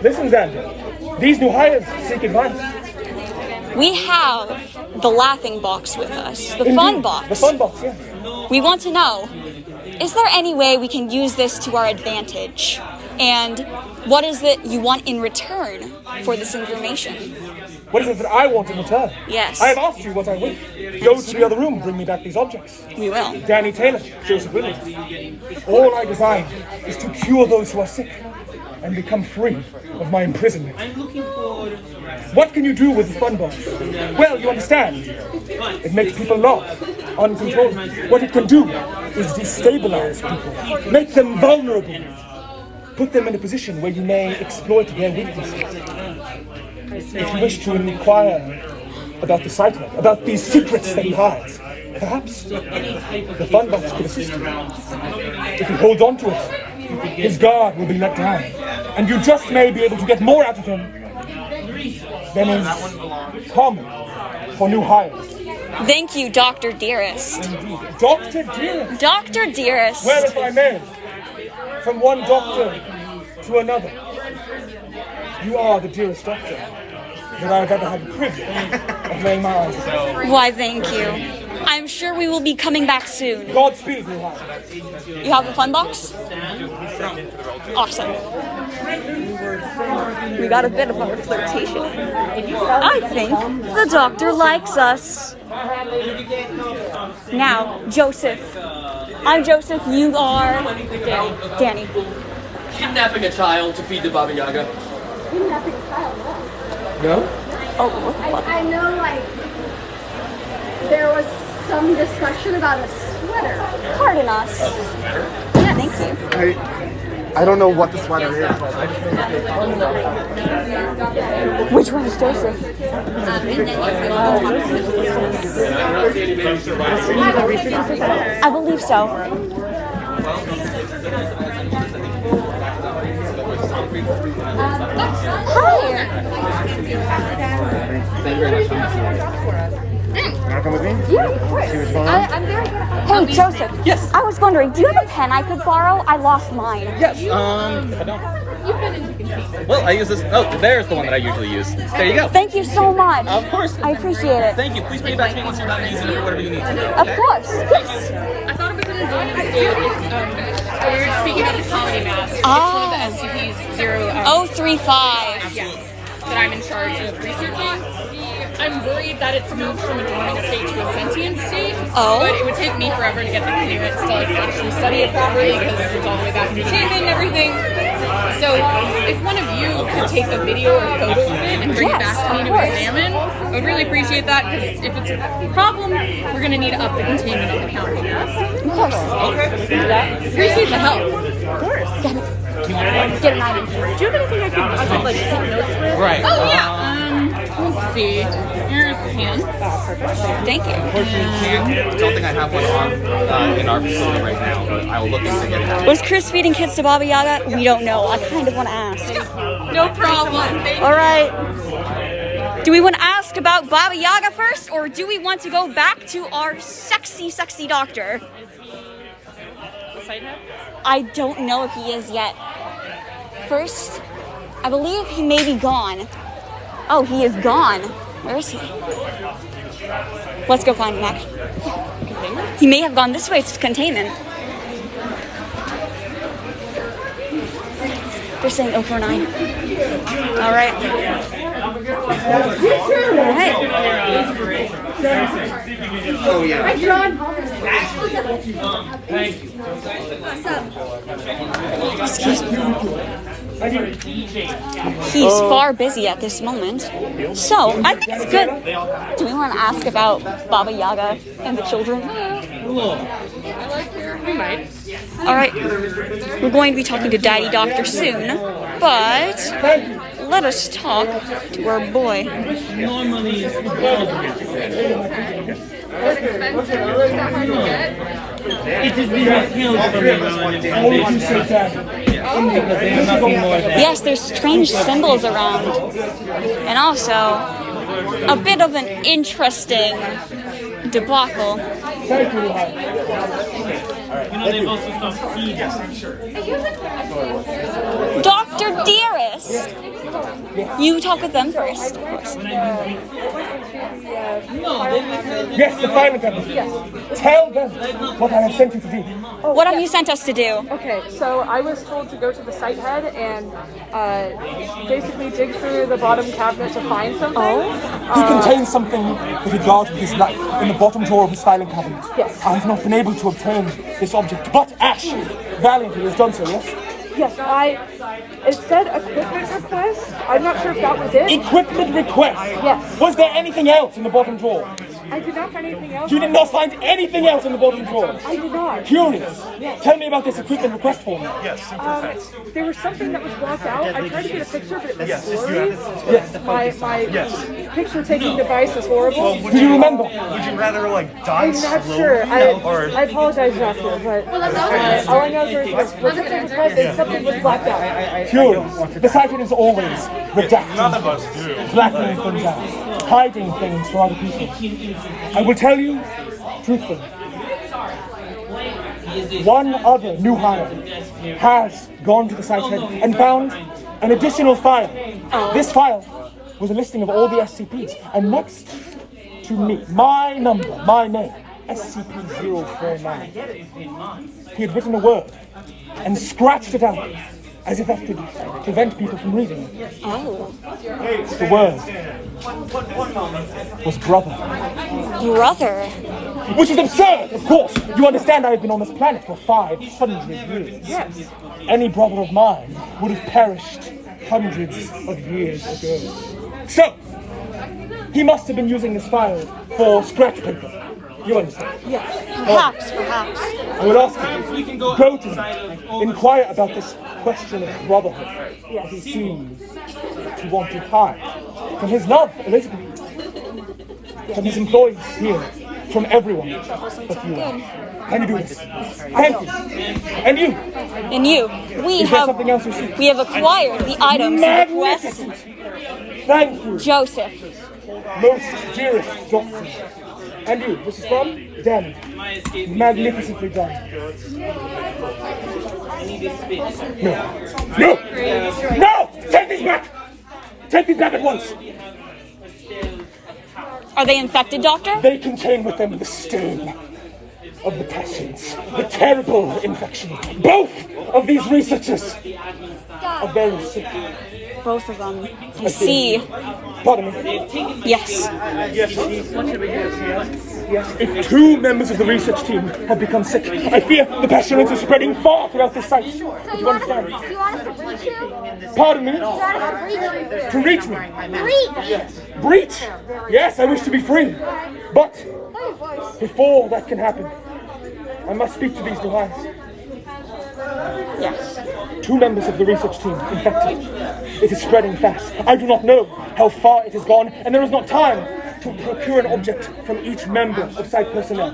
Listen, Xander. These new hires seek advice. We have the laughing box with us, the Indeed, fun box. The fun box, yes. We want to know, is there any way we can use this to our advantage? And what is it you want in return for this information? What is it that I want in return? Yes. I have asked you what I wish. Go to the other room, bring me back these objects. We will. Danny Taylor, Joseph Williams. All I desire is to cure those who are sick and become free of my imprisonment. What can you do with the fun box? Well, you understand. It makes people laugh uncontrollably. What it can do is destabilize people, make them vulnerable, put them in a position where you may exploit their weaknesses. If you wish to inquire about the Cycler, about these secrets that he hides, perhaps the fun box could assist you. If he holds on to it, his guard will be let down, and you just may be able to get more out of him than is common for new hires. Thank you, Dr. Dearest. Dr. Dearest? Dr. Dearest. Well, if I may, from one doctor to another, you are the dearest doctor that I've ever had the privilege of laying my eyes on. Why, thank you. I'm sure we will be coming back soon. Godspeed, you have. You have the fun box? Awesome. We got a bit of a flirtation. I think the doctor likes us. Now, Joseph. I'm Joseph, you are... Danny. Kidnapping a child to feed the Baba Yaga. Kidnapping a child? No? Oh, what the fuck? I know, there was some discussion about a sweater. Pardon us. Yeah, thank you. I don't know what the sweater is. Which one is Joseph? I believe so. Hi. Come with me? Yeah, of course. See what's going on? I'm very good. Hey, Joseph. Yes. I was wondering, do you have a pen I could borrow? I lost mine. Yes. I don't. Well, I use this. Oh, there's the one that I usually use. There you go. Thank you so much. Of course. I appreciate it. Thank you. Please pay back to me once you're done using it or whatever you need to do. Of course. Yes. I thought it was an enjoyment to we were speaking of the comedy mask. It's one of the SCP's 035. Yes. That I'm in charge of researching. I'm worried that it's moved from a dormant state to a sentient state. Oh. But it would take me forever to get the clearance to actually study it properly because it's all the way back in containment and everything. So if one of you could take a video or photo of it and bring it back to me to examine, I would really appreciate that because if it's a problem, we're going to need to up the containment on the counter. Of course. Okay. Appreciate the help. Of course. Get an item. Do you have anything I could take notes with? Right. Oh, yeah. Let's see. Here's a pen. Thank you. Unfortunately, I don't think I have one on in our facility right now, but I will look into getting that. Was Chris feeding kids to Baba Yaga? We don't know. I kind of want to ask. No problem. All right. Do we want to ask about Baba Yaga first, or do we want to go back to our sexy, sexy doctor? I don't know if he is yet. First, I believe he may be gone. Oh, he is gone. Where is he? Let's go find him, Mac. He may have gone this way to containment. They're saying 049. All right. All right. Oh, yeah. Hi, John. Thank you. What's up? Excuse me. He's far busy at this moment. So, I think it's good. Do we want to ask about Baba Yaga and the children? We might. Alright, we're going to be talking to Daddy Doctor soon, but let us talk to our boy. Normally, it is being held from Yes, there's strange symbols around, and also a bit of an interesting debacle. they've also stopped feeding. Dr. Dearest! You talk with them first, of course. Yes, the fire attendant. Yes. Tell them what I have sent you to do. What have you sent us to do? Okay, so I was told to go to the site head and basically dig through the bottom cabinet to find something. He contains something with regard to his life in the bottom drawer of his filing cabinet. Yes. I have not been able to obtain this object, but Ash valiantly has done so, yes? Yes, it said equipment request. I'm not sure if that was it. Equipment request? Yes. Was there anything else in the bottom drawer? I did not find anything else. You did not find anything else in the bottom drawer? I did not. Curious. Yes. Tell me about this equipment request form. Yes. There was something that was blocked out. I tried to get a picture, but it was blurry. Yes. My picture-taking device is horrible. Do you remember? Would you rather die I'm not sure. I apologize, Doctor, but all I know is there was something request and something was blacked out. Curious. The site is always redacting. None of us do. Blacking things out. Hiding things from other people. I will tell you truthfully. One other new hire has gone to the site head and found an additional file. This file was a listing of all the SCPs, and next to me, my number, my name, SCP-049. He had written a word and scratched it out as if that could prevent people from reading it. Oh. The word was brother. Brother? Which is absurd, of course. You understand I have been on this planet for 500 years. Yes. Any brother of mine would have perished hundreds of years ago. So, he must have been using this file for scratch paper. You understand? Yes. Perhaps. I would ask him, go to him, inquire about this question of brotherhood. Yes. He seems to want to hide from his love, Elizabeth, from his employees here, from everyone but you. Can you do this? Thank you. And you? And you. Is there something else you see? We have acquired the items request. Thank you. Joseph. Most dearest Johnson. And you, this is from Danny. Magnificently done. No! Take these back! Take these back at once! Are they infected, Doctor? They contain with them the stain of the passions, the terrible infection. Both of these researchers are very sick. Both of them. I see. Pardon me? Yes. If two members of the research team have become sick, I fear the pestilence is spreading far throughout this site. Do you understand? Do you want us to breach you? Pardon me? Do you want us to breach you? To reach me? Breach? Yes, I wish to be free. But before that can happen, I must speak to these new hires. Yes. Two members of the research team infected. It is spreading fast. I do not know how far it has gone, and there is not time to procure an object from each member of site personnel.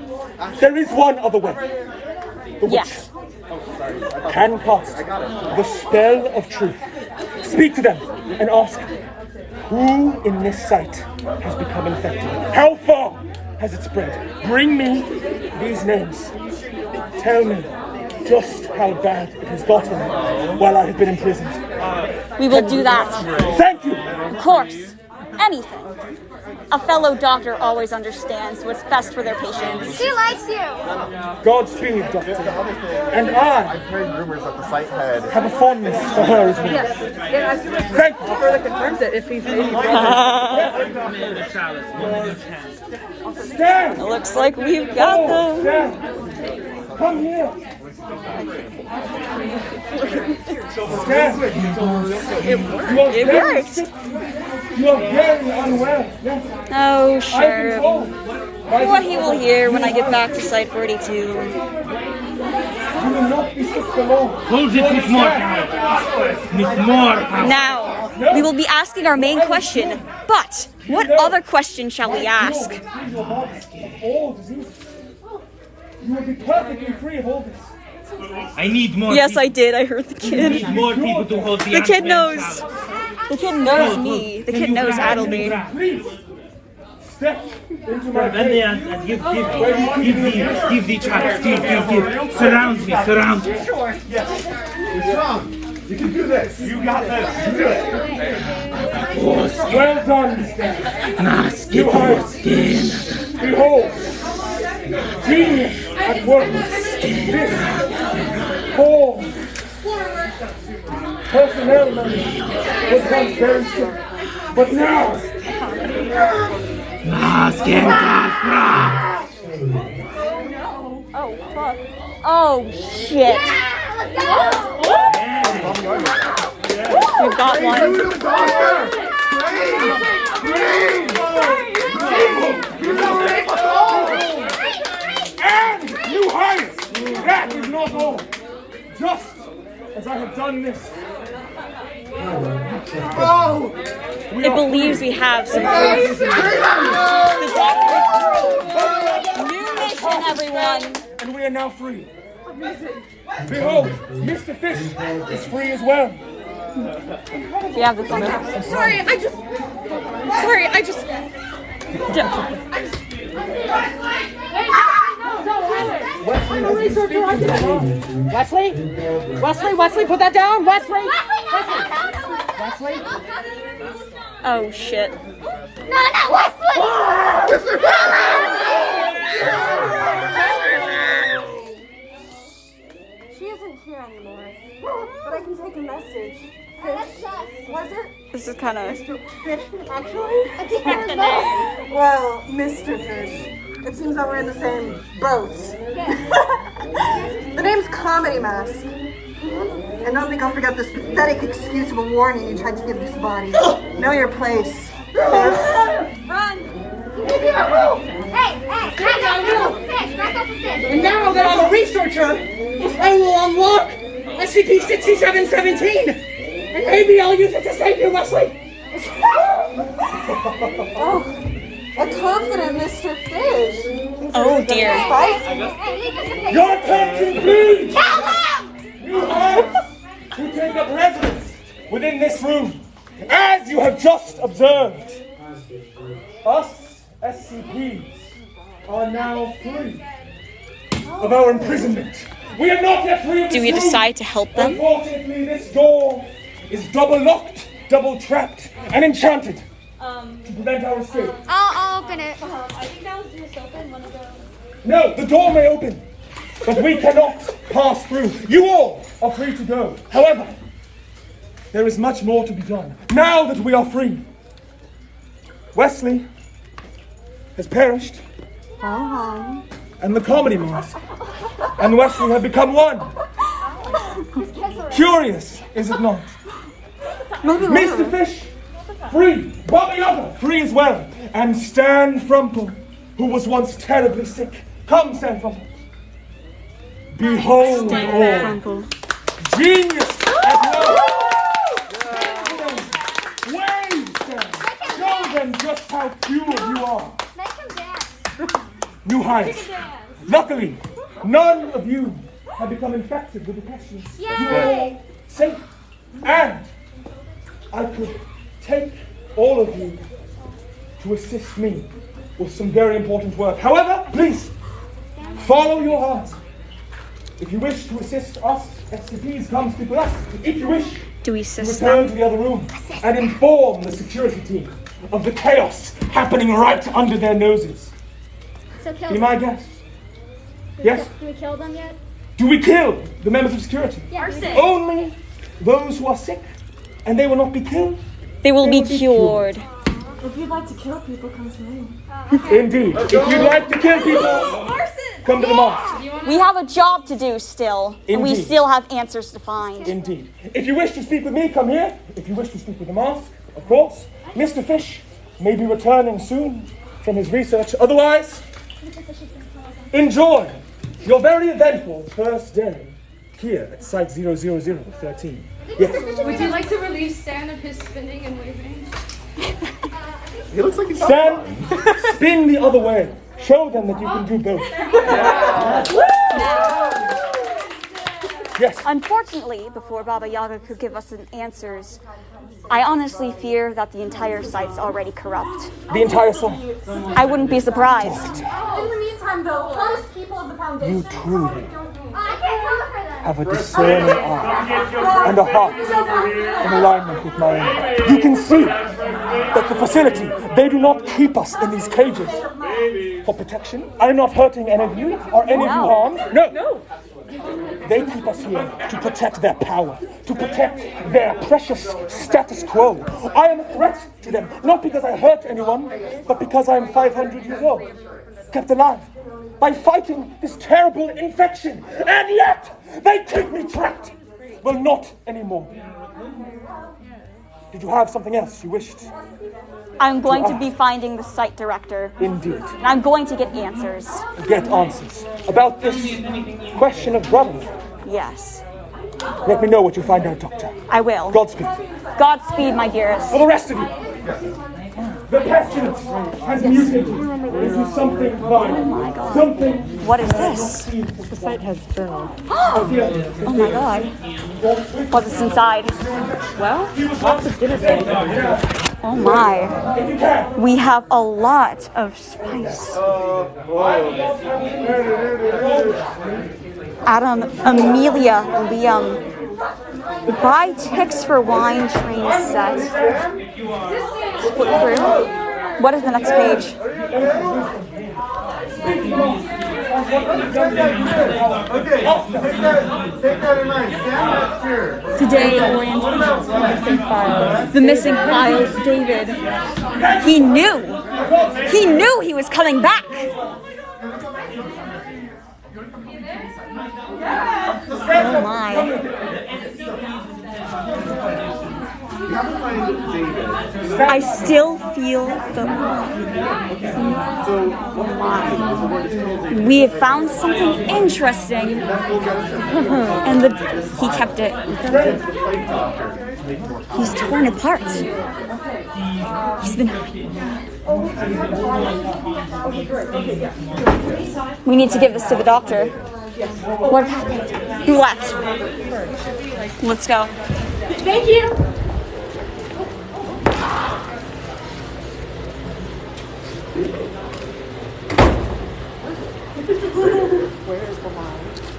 There is one other way. The witch can cast the spell of truth. Speak to them and ask who in this site has become infected. How far has it spread? Bring me these names. Tell me just how bad it has gotten while I have been imprisoned. We will do that. Thank you. Of course. Anything. A fellow doctor always understands what's best for their patients. She likes you. Godspeed, Doctor. And I've heard rumors that the site head have a fondness for her as well. Yes. And I feel like Thank you. further confirms it if he's maybe It looks like we've got them. Come here. It worked. You are very unwell. Yes. Oh, sure. What he will hear when I get back to Site 42. You will not be sick for long. Hold it with more power. With more power. Now, we will be asking our main question, but what other question shall we ask? All diseases. You will be perfectly free of all this. I need more. Yes, I did. I heard the I kid. need more people to hold the The kid Ant-Man knows. power. The kid knows me. The kid knows Adleby. Please, step into my Bend the hand and give the child. Give. Surround me. Yes. You're strong. You can do this. You got this. You do it. Well done, Mr. You are skin. Behold, genius at work. This whole personnel member was once very sick, but now. Oh, fuck. Oh, shit. We've got one. And new heights! That is not all. Just as I have done this. Oh! It believes we have some proof. The doctor. New mission, everyone. And we are now free. Behold, Mr. Fish is free as well. We have the contract. Sorry, I just. Wesley, put that down. Wesley. Oh, shit. No, Wesley! She isn't here anymore, but I can take a message. Fish, was it? This is kind of... Fish, actually? I think that was nice. Well, Mr. Fish. It seems that we're in the same boat. The name's Comedy Mask. And don't think I'll forget this pathetic excuse of a warning you tried to give this body. Know your place. Run! Hey! And now that I'm a researcher, I will unlock SCP-6717, and maybe I'll use it to save you, Wesley. Oh, a confident Mr. Fish. Oh, dear. Your attention, please! You have to take up residence within this room, as you have just observed. Us, SCPs, are now free of our imprisonment. We are not yet free of this Do we room. decide to help them? Unfortunately, this door is double locked, double trapped, and enchanted to prevent our escape. I'll open it. I think that was just open one of those. No, the door may open, but we cannot pass through. You all are free to go. However, there is much more to be done. Now that we are free, Wesley has perished, and the Comedy Mask and Wesley have become one. Curious, is it not? Mr. Fish, free. Bobby Other, free as well. And Stan Frumple, who was once terribly sick. Come, Stan Frumple. Behold all. Genius at work. Wave, Stan. Show them just how pure you are. Make him dance. New heights. Luckily, none of you have become infected with the pestilence. You are all safe. And I could take all of you to assist me with some very important work. However, please, follow your heart. If you wish to assist us, SCPs, come speak with us. If you wish, do we assist return them? to the other room and inform the security team of the chaos happening right under their noses. So kill Be them. my guest. Yes? Do we kill them yet? Do we kill the members of security? Yeah. Only those who are sick, and they will not be killed. They will be cured. If you'd like to kill people, come to me. Indeed. If you'd like to kill people, Arson! come to the mosque. We have a job to do still, and we Indeed. still have answers to find. Indeed. If you wish to speak with me, come here. If you wish to speak with the mosque, of course, Mr. Fish may be returning soon from his research. Otherwise, enjoy your very eventful first day here at Site 00013. Yes. Would you like to relieve Stan of his spinning and waving? He looks like he's Stan, spin the other way. Show them that you can do both. Yes. Unfortunately, before Baba Yaga could give us an answers, I honestly fear that the entire site's already corrupt. The entire site. I wouldn't be surprised. In the meantime, though, honest people of the foundation. You truly have a discerning eye and a heart in alignment with my own. You can see that the facility, they do not keep us in these cages for protection. I am not hurting any of you or any of you harmed. No. They keep us here to protect their power, to protect their precious status quo. I am a threat to them, not because I hurt anyone, but because I am 500 years old, kept alive by fighting this terrible infection, and yet they keep me trapped. Well, not anymore. Did you have something else you wished? I'm going to be finding the site director. Indeed. And I'm going to get answers. Get answers about this question of brotherhood. Yes. Let me know what you find out, Doctor. I will. Godspeed. Godspeed, my dearest. For the rest of you, the pestilence has mutated into something vile. Oh my God. Something. What is this? The site has journal. Oh my God. What's inside? Well, lots of dinner things. Oh my. We have a lot of spice. Adam, Amelia, Liam. Buy ticks for wine train set. Flip through. What is the next page? Take that in mind. Stand up here. Today, orientation. The missing files, David. He knew he was coming back. Oh my. I still feel the we have found something interesting, and he kept it. He's torn apart. He's been. We need to give this to the doctor. What happened? Who left? Let's go. Thank you.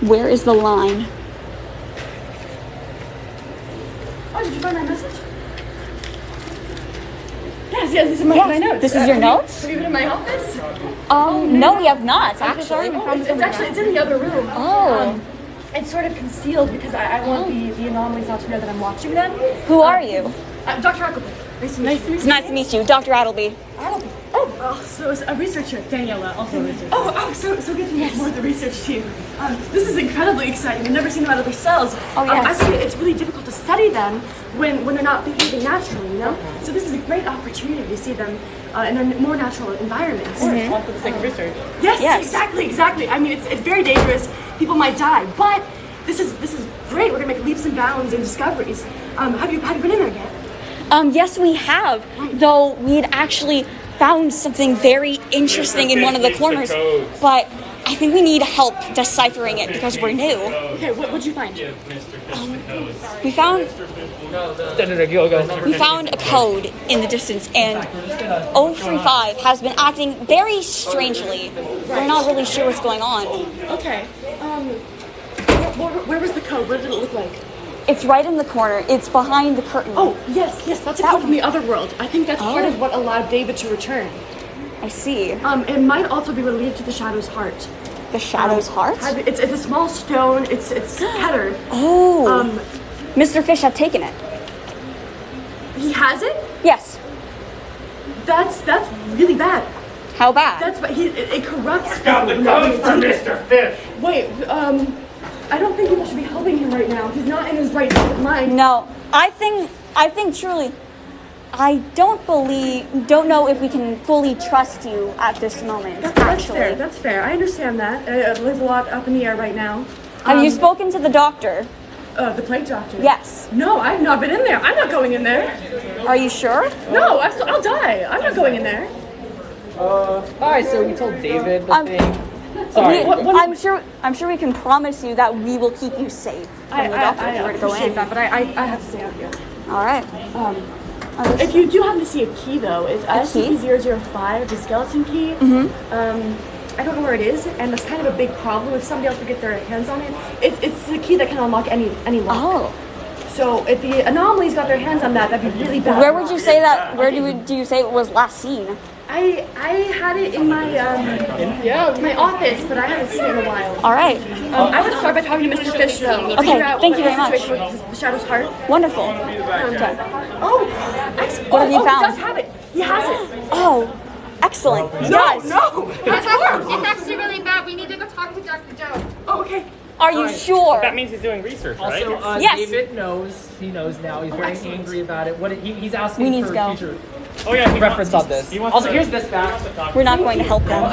Where is the line? Oh, did you find my message? Yes, these are my notes. This is your notes? Have you been in my office? No, we have not, actually. It's in the other room. Oh. It's sort of concealed because I want the anomalies not to know that I'm watching them. Who are you? Dr. Adleby. Nice to meet you. It's nice to meet you, Dr. Adleby. So it's a researcher. Daniela, also a researcher. So good to meet more of the research team. This is incredibly exciting. I've never seen them out of their cells. Oh, yes. I think it's really difficult to study them when they're not behaving naturally, you know? So this is a great opportunity to see them in their more natural environments. All for the sake of research. Yes, exactly. I mean, it's very dangerous. People might die, but this is great. We're gonna make leaps and bounds and discoveries. Have you been in there yet? Yes, we have. Though we had actually found something very interesting in one of the corners, but I think we need help deciphering it because we're new. Okay, what'd you find? We found a code in the distance, and 035 has been acting very strangely. We're not really sure what's going on. Okay. Where was the code? What did it look like? It's right in the corner. It's behind the curtain. Oh, yes, that's a code from the other world. I think that's part of what allowed David to return. I see. It might also be related to the Shadow's heart. The Shadow's heart? It's a small stone. It's scattered. Oh. Mr. Fish had taken it. He has it? Yes. That's really bad. How bad? That's but it corrupts. Got the code for Mr. Fish. Wait, I don't think people should be helping him right now. He's not in his right mind. No, I think truly, I don't know if we can fully trust you at this moment. That's fair. That's fair. I understand that. There's a lot up in the air right now. Have you spoken to the doctor? The plague doctor? Yes. No, I've not been in there. I'm not going in there. Are you sure? No, I'll die. I'm not going in there. Alright, so we told David the thing. Sorry. I'm sure we can promise you that we will keep you safe from the doctor if you were to go appreciate in. that, but I have to stay out here. All right. If you do happen to see a key, though, it's SCP-005, the skeleton key. I don't know where it is, and that's kind of a big problem. If somebody else would get their hands on it, it's the key that can unlock any lock. Oh. So if the anomalies got their hands on that, that'd be really bad. Where would you say that? Where do you say it was last seen? I had it in my my office, but I haven't seen it in a while. All right. I would start by talking to Mr. Fish, though. Okay, thank you very much. With the Shadow's heart. Wonderful. Okay. What have you found? He does have it. He has it. Oh, excellent. No. It's actually really bad. We need to go talk to Dr. Joe. Oh, okay. Are you sure? That means he's doing research, right? Also, yes. David knows. He knows now. He's very angry about it. He's asking We need for to go. future reference on this. Also, here's this back. We're not going to help them. I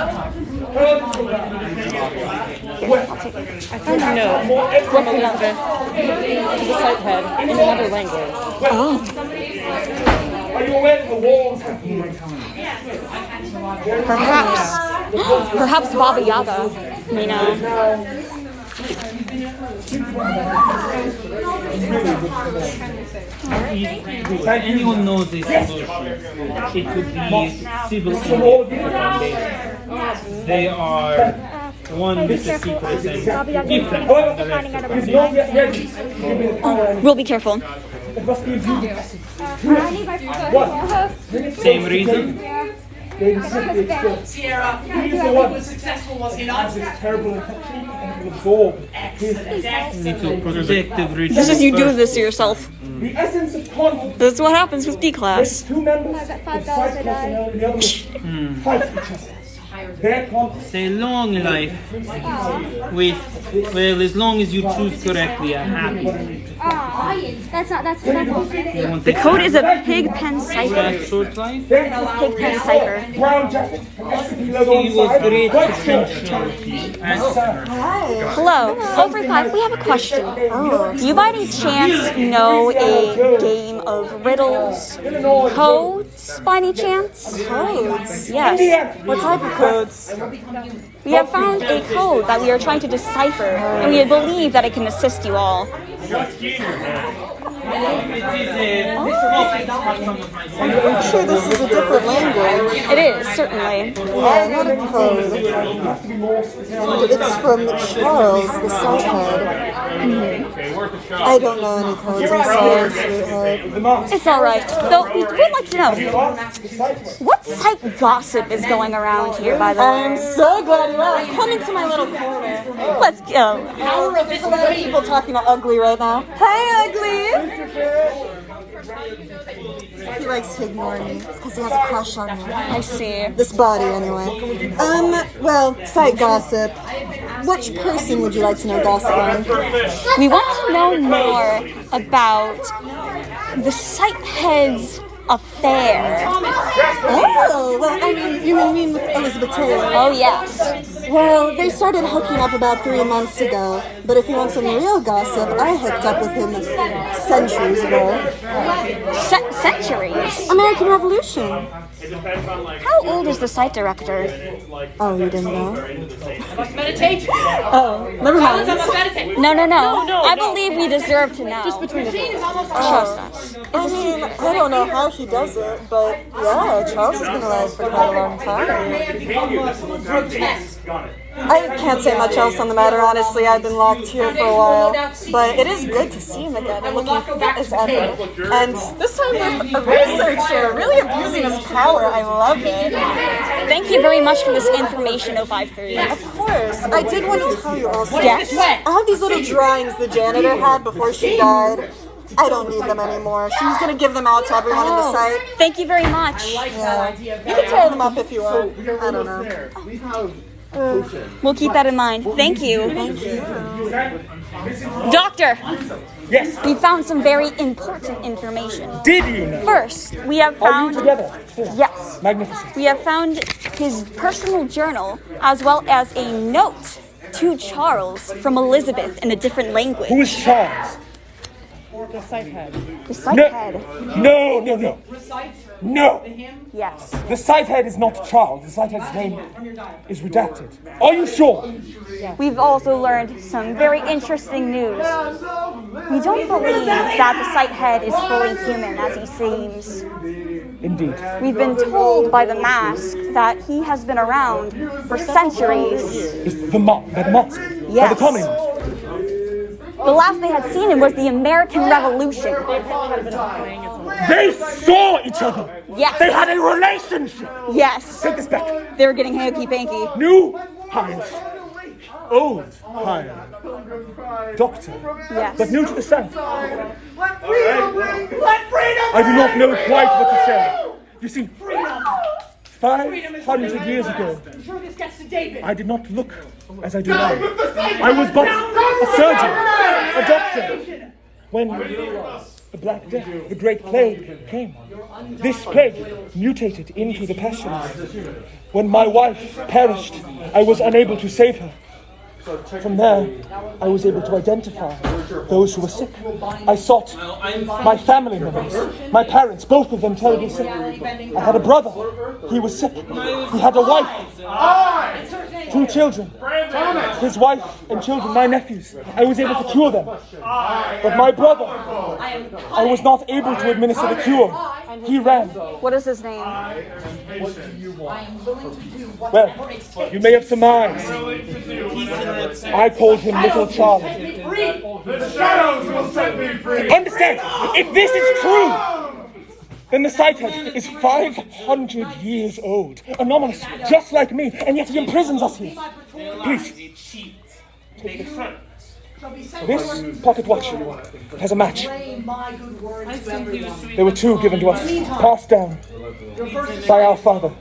found a note from Elizabeth to the site head in another language. Oh. Are you aware that the walls have been Perhaps Baba Yaga may know. If anyone knows a solution, it could be civil foundation. They are one with the secrets and different from the rest of them. We'll be careful. Same reason? Sierra, the one was successful, was he not? Terrible infection and it will absorb. Protective ritual. This is you do this to yourself. The essence of conflict. This is what happens with D-class. Two members of site personnel and the other fight each other. Say long life with, well, as long as you choose correctly, I'm happy. That's The code is a pig pen cipher. Short life? Pig pen cipher. He was great potential. Hello, 035, we have a question. Do you by any chance know a game of riddles? Codes, by any chance? Codes? Yes. What type of codes? We have found a code that we are trying to decipher, and we believe that it can assist you all. I'm sure this is a different language. It is, certainly. Yeah, not a code. It's from Charles, the site head. I don't know any codes, I'm sorry, sweetheart. It's alright. Though, we'd like to know, what site gossip is going around here, by the way? I'm so glad you asked. Come into my little corner. Let's go. There's a lot of people talking about Ugly right now. Hi, Ugly! He likes to ignore me. It's because he has a crush on me. I see. This body, anyway. Well, site gossip. Which person would you like to know gossip on? We want to know more about the site head's affair. Oh, well, I mean, you mean with Elizabeth Taylor? Oh, yes. Well, they started hooking up about 3 months ago, but if you want some real gossip, I hooked up with him centuries ago. Centuries? American Revolution. How old is the site director? Oh, you didn't know? Meditate. Oh, never mind. No. I believe we deserve to know. Just between the two. Trust us. I mean, I don't know how he does it, but yeah, Charles has been alive for quite a long time. I can't say much else on the matter, honestly. I've been locked here for a while, but it is good to see him again and looking fit as ever. And this time with a researcher, really abusing his power. I love it. Thank you very much for this information, 053. Of course. I did want to tell you also. Yes? I have these little drawings the janitor had before she died. I don't need them anymore. She's gonna give them out to everyone in the site. Thank you very much. Yeah. You can tear them up if you want. I don't know. We'll keep that in mind. Thank you. Thank you. Doctor! Yes? We found some very important information. Did you know? First, we have Are found... you together? Yes. Magnificent. We have found his personal journal as well as a note to Charles from Elizabeth in a different language. Who is Charles? The site head. The site head. No. No. Yes. The site head is not Charles. The site head's name is redacted. Are you sure? We've also learned some very interesting news. We don't believe that the site head is fully human as he seems. Indeed. We've been told by the mask that he has been around for centuries. Is the mask? By Yes. the communists? The last they had seen him was the American Revolution. They saw each other. Yes. They had a relationship. Yes. Take this back. They were getting hanky-panky. New hires. Old hire. Doctor. Yes. But new to the site. I do not know quite what to say. You see, 500 years ago, I did not look as I do now. I was but a surgeon, a doctor. When the Black Death, the Great Plague came, this plague mutated into the pestilence. When my wife perished, I was unable to save her. From there, I was able to identify those who were sick. I sought my family members, my parents, both of them terribly sick. I had a brother, he was sick. He had a wife, 2 children, his wife and children, my nephews. I was able to cure them. But my brother, I was not able to administer the cure. He ran. What is his name? Well, you may have surmised. I called him Little Charlie. The shadows will set me free. Understand, if this is true, then the site head is 500 years old, anomalous, just like me, and yet he imprisons us here. Please, take this. This pocket watch has a match. There were 2 given to us, passed down by our father.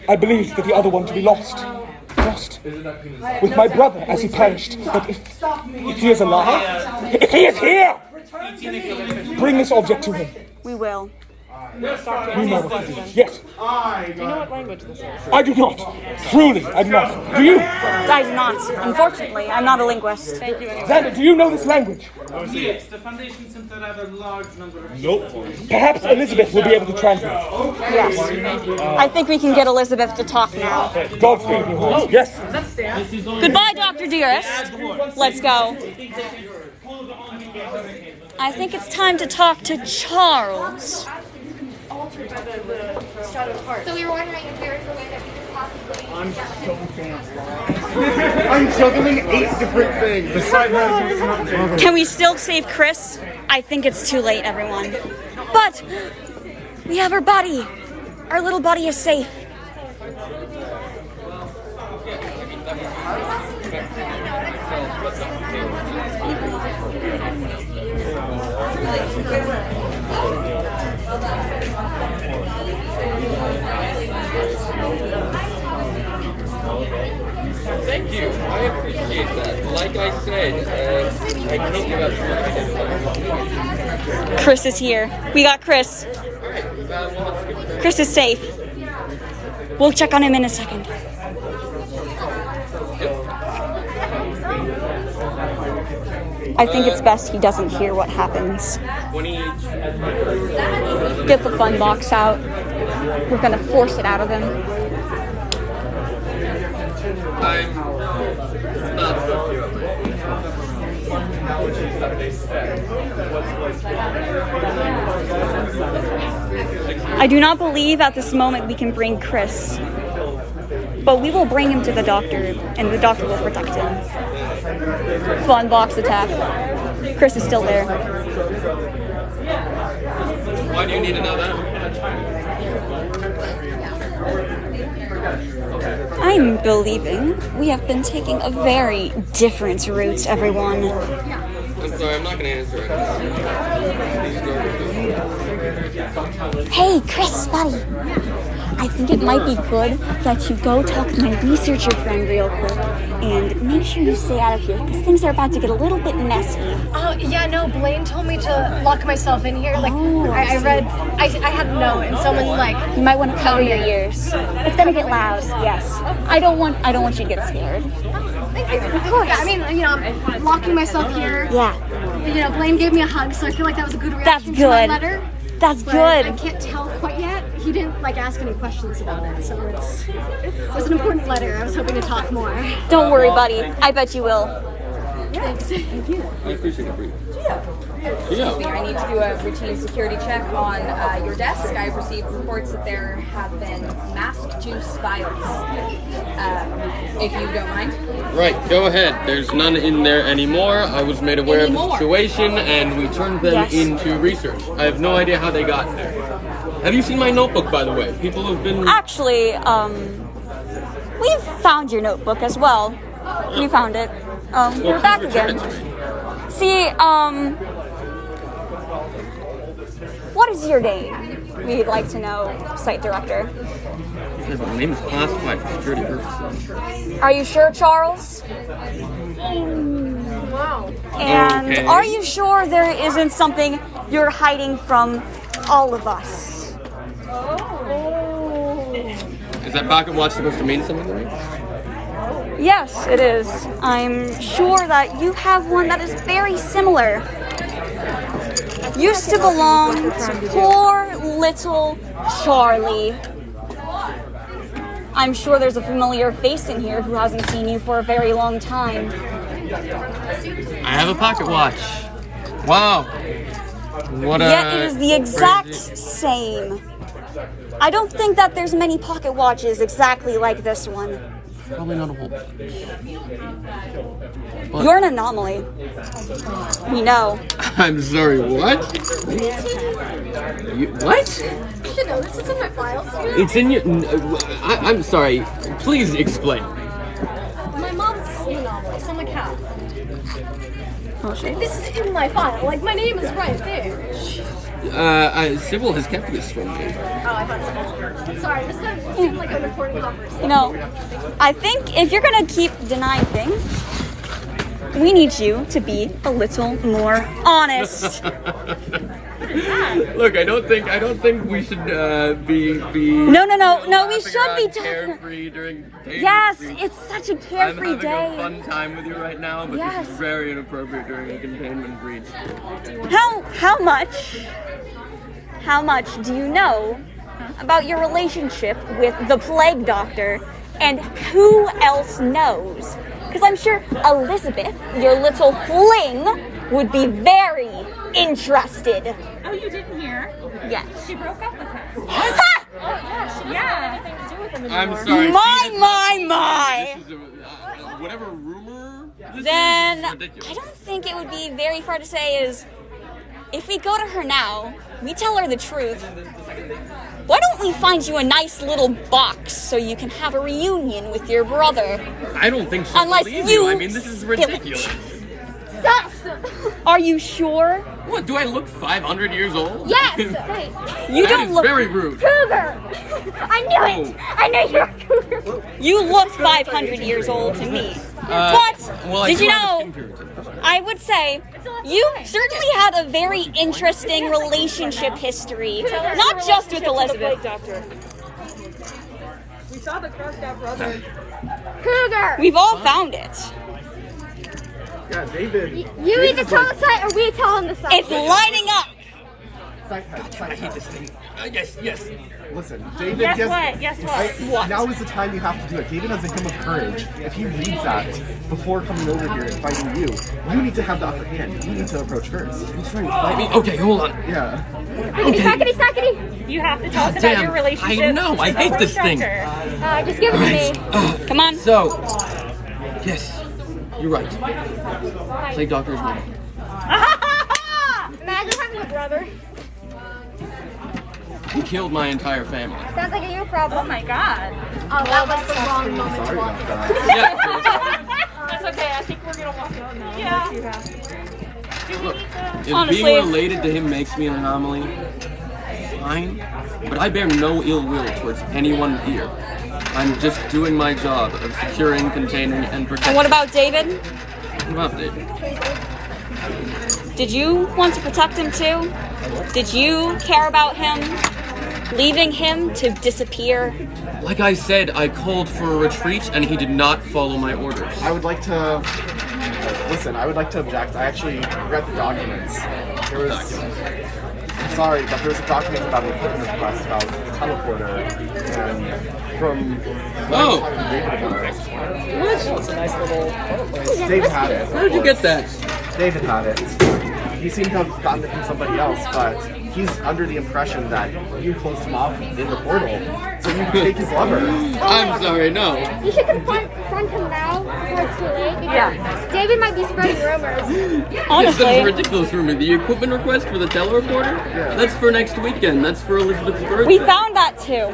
I believed that the other one to be lost with my brother as he perished. But if he is alive, if he is here, bring this object to him. We will. We know what to do. Yes. Do you know what language this is? I do not. Truly, I do not. Do you? I do not. Unfortunately, I'm not a linguist. Thank you. Xander, do you know this language? Yes, the Foundation sent out a large number of... Nope. Perhaps Elizabeth will be able to translate. Yes. I think we can get Elizabeth to talk now. Godspeed, you horse. Yes. Goodbye, Dr. Dearest. Let's go. I think it's time to talk to Charles. So we were wondering if there was a way that we could possibly... I'm so fancy. I'm juggling 8 different things. Besides that, Can we still save Chris? I think it's too late, everyone. But we have our buddy. Our little buddy is safe. Thank you. I appreciate that. Like I said, I think that's Chris is here. We got Chris. Chris is safe. We'll check on him in a second. I think it's best he doesn't hear what happens. Get the fun box out. We're gonna force it out of him. I'm not I do not believe at this moment we can bring Chris. But we will bring him to the doctor, and the doctor will protect him. Fun box attack. Chris is still there. Why do you need to know that? I'm believing we have been taking a very different route, everyone. sorry, I'm not gonna answer it. Hey, Chris, buddy. I think it might be good that you go talk to my researcher friend real quick and make sure you stay out of here because things are about to get a little bit messy. Oh, yeah, no, Blaine told me to lock myself in here. Like, I read, I had a note and someone like... You might want to cover your ears. It's gonna get loud, yes. I don't want you to get scared. Thank you. Of course. I mean, you know, I'm locking myself here. Yeah. You know, Blaine gave me a hug, so I feel like that was a good reaction That's to my good. letter. That's But good. I can't tell quite yet. He didn't like ask any questions about it, so it was an important letter. I was hoping to talk more. Don't worry, buddy. I bet you will. Thanks. Thank you. I appreciate it for you. Excuse me, I need to do a routine security check on your desk. I've received reports that there have been mask juice vials. If you don't mind. Right, go ahead. There's none in there anymore. I was made aware of the situation and we turned them into research. I have no idea how they got there. Have you seen my notebook, by the way? People have been... Actually, we've found your notebook as well. You found it. We're back again. See, what is your name? We'd like to know, site director. My name is classified for security purposes. Are you sure, Charles? Wow. And Okay. are you sure there isn't something you're hiding from all of us? Is that pocket watch supposed to mean something to me? Yes, it is. I'm sure that you have one that is very similar. Used to belong to poor little Charlie. I'm sure there's a familiar face in here who hasn't seen you for a very long time. I have a pocket watch. Wow. What a... Yet it is the exact crazy- same. I don't think that there's many pocket watches exactly like this one. Probably not a whole bunch. But- You're an anomaly. We know. I'm sorry, what? What? You should know this is in my files. It's in your... I'm sorry. Please explain. My mom's an anomaly, so I'm like, how? Oh, shit. This is in my file. Like, my name is right there. Sybil has kept this from me. Oh, I thought so. Sorry, this doesn't seem like an important conversation. You know, I think if you're gonna keep denying things, we need you to be a little more honest. Look, I don't think we should be No, we should be carefree during days. Yes, it's such a carefree I'm having day. a fun time with you right now, but Yes. this is very inappropriate during a containment breach. How much do you know about your relationship with the Plague Doctor, and who else knows? Because I'm sure Elizabeth, your little fling, would be very interested. Oh, you didn't hear? Yes. She broke up with him. What? Oh, yeah, she doesn't have anything to do with him anymore. I'm sorry. My. This is whatever rumor. This Then is ridiculous. I don't think it would be very far to say is, if we go to her now, we tell her the truth. Why don't we find you a nice little box so you can have a reunion with your brother? I don't think she'll Unless believe you I mean, this is ridiculous. Are you sure? What, do I look 500 years old? Yes! You That don't is look very rude. cougar! I knew it! I knew you were a cougar! You look 500 years old to me. But, well, I did do you have a know, skin puritan. I would say, you certainly had a very interesting relationship history. Not just with Elizabeth. We saw the crossed out brother. Cougar! We've all found it. Yeah, David. You either tell the site or we tell him the site. It's lining up! I hate this thing. Yes. Listen, David. Guess what? Now is the time you have to do it. David has a hymn of courage. If he reads that before coming over here and fighting you need to have the upper hand. You need to approach first. Okay, hold on. Yeah. Stackety. You have to tell us about your relationship. I know, I hate this thing. Just give it to me. Come on. So, yes, you're right. Plague Doctor is mine. Imagine having a brother. He killed my entire family. Sounds like a you problem. Oh my god. Oh, that was the wrong moment to walk in. Yeah. That's okay, I think we're gonna walk out now. Yeah. Look, if Honestly. being related to him makes me an anomaly, fine. But I bear no ill will towards anyone here. I'm just doing my job of securing, containing, and protecting. And what about David? What about David? Did you want to protect him too? Did you care about him? Leaving him to disappear? Like I said, I called for a retreat and he did not follow my orders. I would like to... Listen, I would like to object. I actually read the documents. There was... Sorry, but there was a document about an equipment request about the teleporter, and from... Oh! What? It's a nice little... David had it. Where did you get that? David had it. He seemed to have gotten it from somebody else, but he's under the impression that you closed him off in the portal, so you could take his lover. I'm sorry, no. You should confront him now before it's too late. Because Yeah. David might be spreading rumors. Yes, that's a ridiculous rumor. The equipment request for the teleporter? Yeah. That's for next weekend. That's for Elizabeth's birthday. We found that too.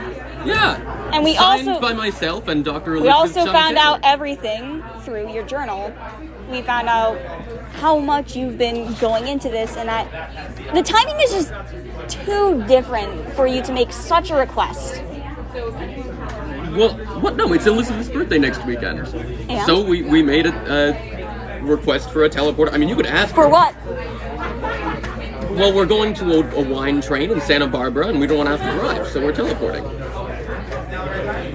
Yeah. And we Signed also by myself and Dr. we Elizabeth also found out Chandler. everything through your journal. We found out how much you've been going into this, and that the timing is just too different for you to make such a request. Well, what? No, it's Elizabeth's birthday next weekend. And? So we made a request for a teleporter. I mean, you could ask For what? Well, we're going to a wine train in Santa Barbara, and we don't want to have to drive, so we're teleporting.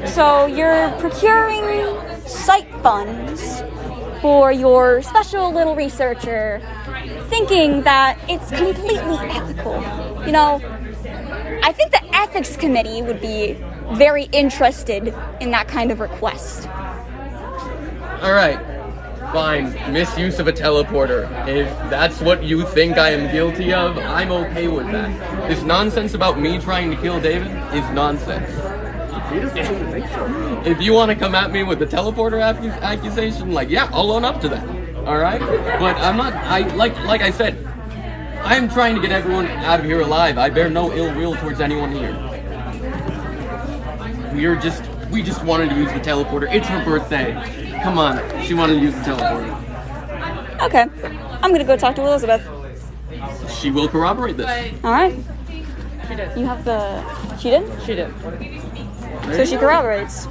So you're procuring site funds for your special little researcher, thinking that it's completely ethical. You know, I think the ethics committee would be very interested in that kind of request. All right, fine. Misuse of a teleporter. If that's what you think I am guilty of, I'm okay with that. This nonsense about me trying to kill David is nonsense. If you want to come at me with the teleporter accusation, like, yeah, I'll own up to that. All right, but I'm not. Like I said, I'm trying to get everyone out of here alive. I bear no ill will towards anyone here. We just wanted to use the teleporter. It's her birthday. Come on, she wanted to use the teleporter. Okay, I'm gonna go talk to Elizabeth. She will corroborate this. All right. She did. You have the. She did? She did. So she corroborates.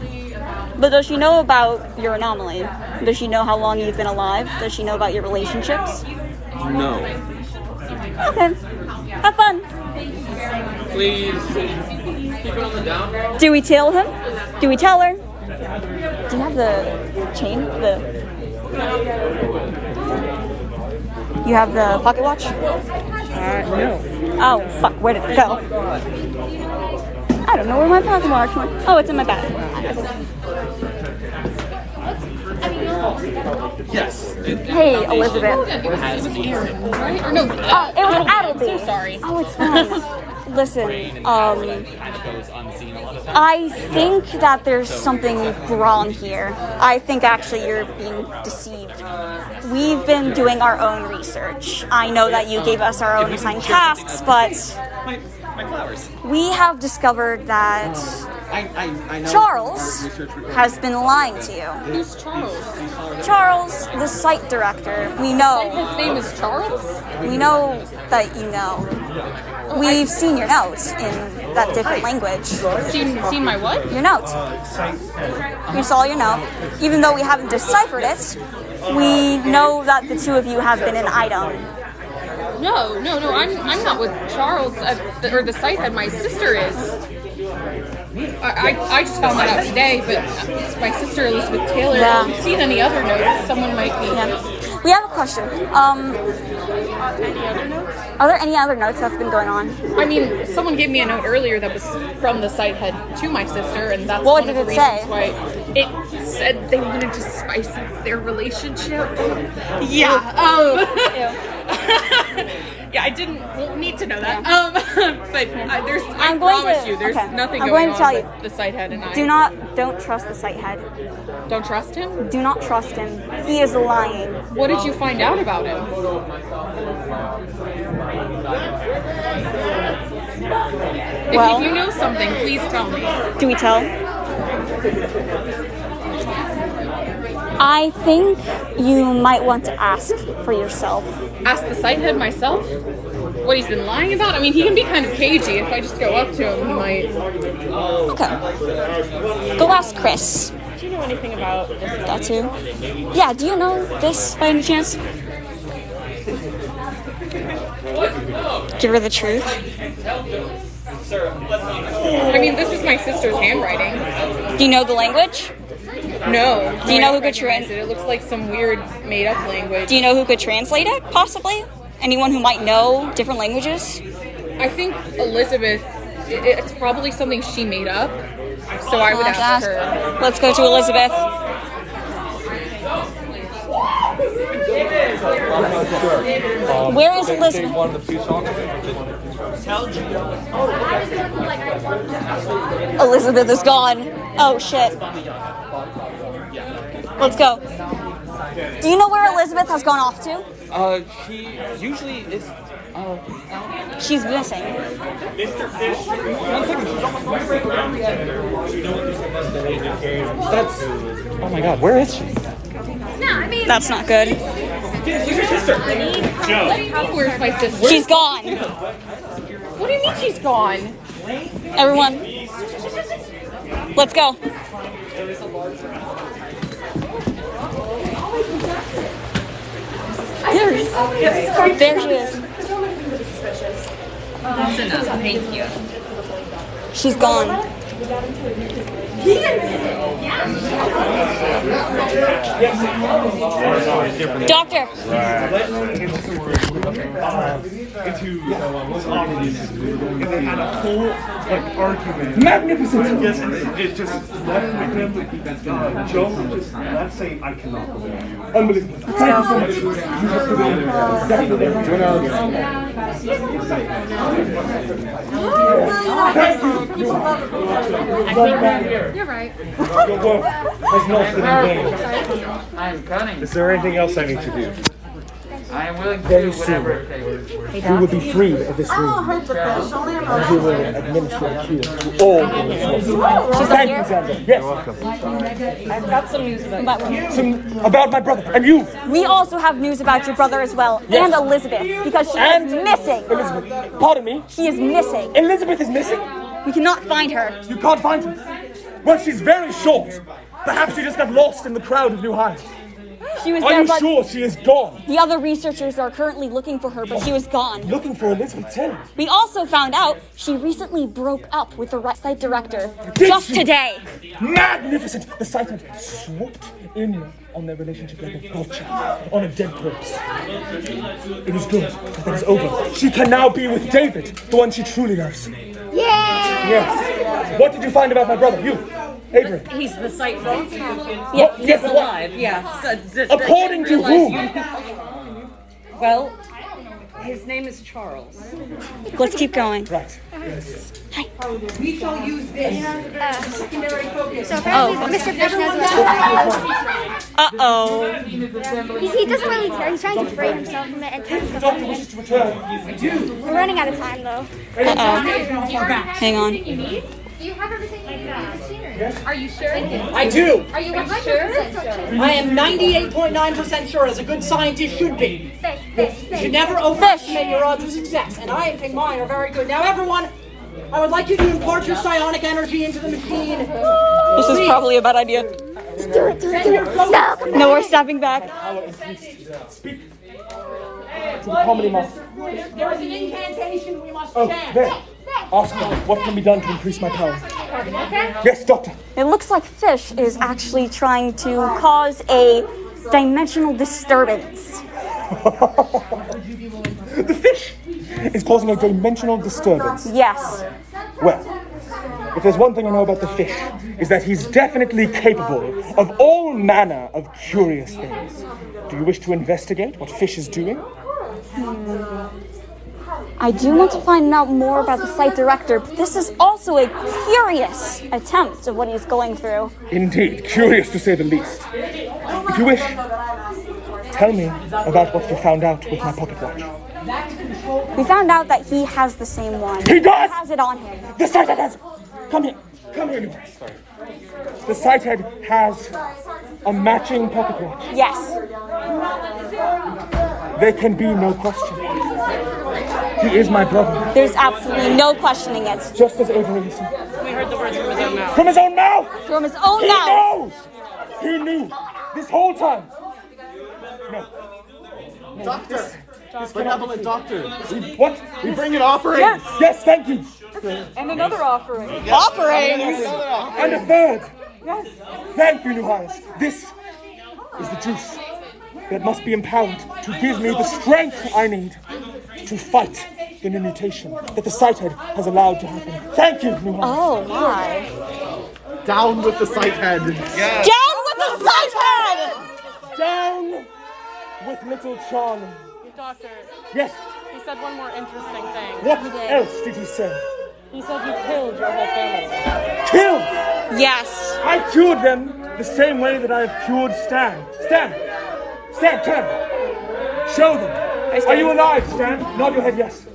But does she know about your anomaly? Does she know how long you've been alive? Does she know about your relationships? No. Okay. Have fun. Please. Keep it on the down. Do we tell him? Do we tell her? Do you have the chain? You have the pocket watch? No. Oh, fuck. Where did it go? I don't know where my pocket watch went. Oh, it's in my bag. Yes. Hey, Elizabeth. Right? Or no, It was Adleby. I'm so sorry. Oh, it's fine. Listen, I think that there's something wrong here. I think actually you're being deceived. We've been doing our own research. I know that you gave us our own assigned tasks, but we have discovered that I know Charles has been lying to you. Who's Charles? Charles, the site director. We know. His name is Charles? We know that you know. We've seen your notes in that different language. Seen my what? Your note. We saw your note. Even though we haven't deciphered it, we know that the two of you have been an item. No. I'm not with Charles or the site head. My sister is. I just found that out today, but it's my sister Elizabeth Taylor. Yeah. If you've seen any other notes, someone might be. Yeah. We have a question. Are there any other notes that's been going on? I mean, someone gave me a note earlier that was from the site head to my sister, and that's What one did of the it reasons say? why it said they wanted to spice up their relationship. Yeah. Yeah, I won't need to know that. But I promise you, there's nothing going on with the site head and I. Don't trust the site head. Don't trust him? Do not trust him. He is lying. What did you find out about him? If you know something, please tell me. Do we tell? I think you might want to ask for yourself. Ask the site head myself? What he's been lying about? I mean, he can be kind of cagey. If I just go up to him, he might... Okay. Go ask Chris. Do you know anything about this? That too? Yeah, do you know this by any chance? Give her the truth. I mean, this is my sister's handwriting. Do you know the language? No. Do you know who could translate it? It looks like some weird made-up language. Do you know who could translate it, possibly? Anyone who might know different languages? I think Elizabeth, it's probably something she made up, so I would ask her. Let's go to Elizabeth. Where is Elizabeth? Elizabeth is gone. Oh shit. Let's go. Do you know where Elizabeth has gone off to? She usually is. She's missing. Mr. Fish. 1 second, she's almost That's. Oh my god, where is she? That's not good. Where's your sister? Where's my sister? She's gone. What do you mean she's gone? Everyone, let's go. There she is. That's enough, thank you. She's gone. Doctor. Magnificent! Yes, it just left with him. Joe just not saying, I cannot believe you. Unbelievable. Thank you so much. You're right. Your work has not been in vain. I'm cunning. Is there anything else I need to do? I am willing to Very do whatever soon, it takes. we will be freed of this room, and we will administer a cure to all illnesses. Thank you, Xander. Yes. I've got some news about you. About my brother, and you. We also have news about your brother as well, Yes. and Elizabeth, because she is missing. Elizabeth, pardon me? She is missing. Elizabeth is missing? We cannot find her. You can't find her? Well, she's very short. Perhaps she just got lost in the crowd of New Heights. She was Are there, you but sure she is gone? the other researchers are currently looking for her, but she was gone. Looking for Elizabeth Taylor. We also found out she recently broke up with the site director just today. Magnificent! The site had swooped in on their relationship like a vulture on a dead corpse. It is good that that is over. She can now be with David, the one she truly loves. Yes. What did you find about my brother? You, Avery. He's the site boss. Yeah, He's alive. Yeah. According to whom? Well, his name is Charles. Let's keep going. Right. We shall use this secondary focus. So apparently Mr. Fish knows what's Uh-oh. He doesn't really care. He's trying to free himself from it and turn stuff on it. We're running out of time, though. Uh-oh. Hang on. Do you have everything you need? Are you sure? I do. Are you sure? I am 98.9% sure, as a good scientist should be. You should never overestimate your odds of success, and I think mine are very good. Now, everyone, I would like you to impart your psionic energy into the machine. This is probably a bad idea. Do it. Stop. No, we're stepping back. Speak to the comedy master. There is an incantation we must Oh, chant. there. Ask them what can be done to increase my power. Yes, Doctor. It looks like Fish is actually trying to cause a dimensional disturbance. The fish is causing a dimensional disturbance. Yes. Well, if there's one thing I know about the fish, is that he's definitely capable of all manner of curious things. Do you wish to investigate what Fish is doing? I do want to find out more about the site director, but this is also a curious attempt of what he's going through. Indeed, curious to say the least. If you wish, tell me about what you found out with my pocket watch. We found out that he has the same one. He does? He has it on him. The site has. Come here. Come here, Nuhaya. The sighthead has a matching pocket watch. Yes. There can be no question. He is my brother. There's absolutely no questioning it. Just as Avery said. We heard the words from his own mouth. From his own mouth! From his own He mouth! knows! He knew this whole time. No. Doctor! This benevolent doctor. What? We bring an offering. Yes! Yes, thank you. And another offering. Offerings! And a third. Yes. Thank you, Nuhayas. This is the juice that must be empowered to give me the strength I need to fight the new mutation that the sighthead has allowed to happen. Thank you, Nuhayas. Oh my. Down with the sighthead. Yeah. Down with the sighthead! Down with little Charlie. Doctor. Yes. He said one more interesting thing. What else did he say? He said you killed your whole family. Killed? Yes. I cured them the same way that I have cured Stan. Stan, turn. Show them. Are you alive, Stan? Nod your head, yes.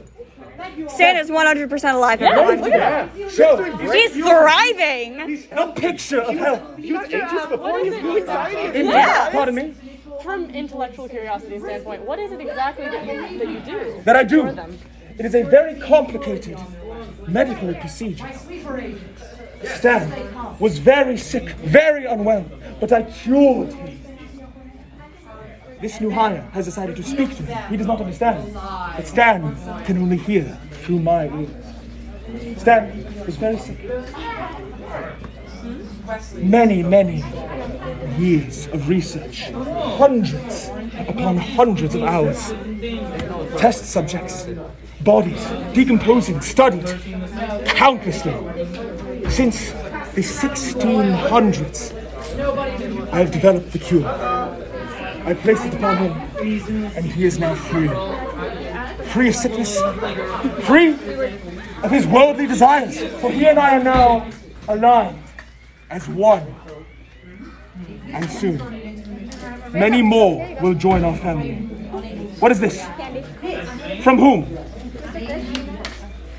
Stan is 100% alive. Yeah. Show. He's thriving. A picture of health. He was anxious before. He was really excited. Yeah. Pardon me? From intellectual curiosity standpoint, what is it exactly that you do? That I do. For them? It is a very complicated medical procedure. Stan was very sick, very unwell, but I cured him. This Nuhaya has decided to speak to me. He does not understand. But Stan can only hear through my ears. Stan was very sick. Many years of research. Hundreds upon hundreds of hours. Test subjects. Bodies decomposing, studied countlessly. Since the 1600s, I have developed the cure. I placed it upon him, and he is now free. Free of sickness, free of his worldly desires. For he and I are now alive as one. And soon, many more will join our family. What is this? From whom?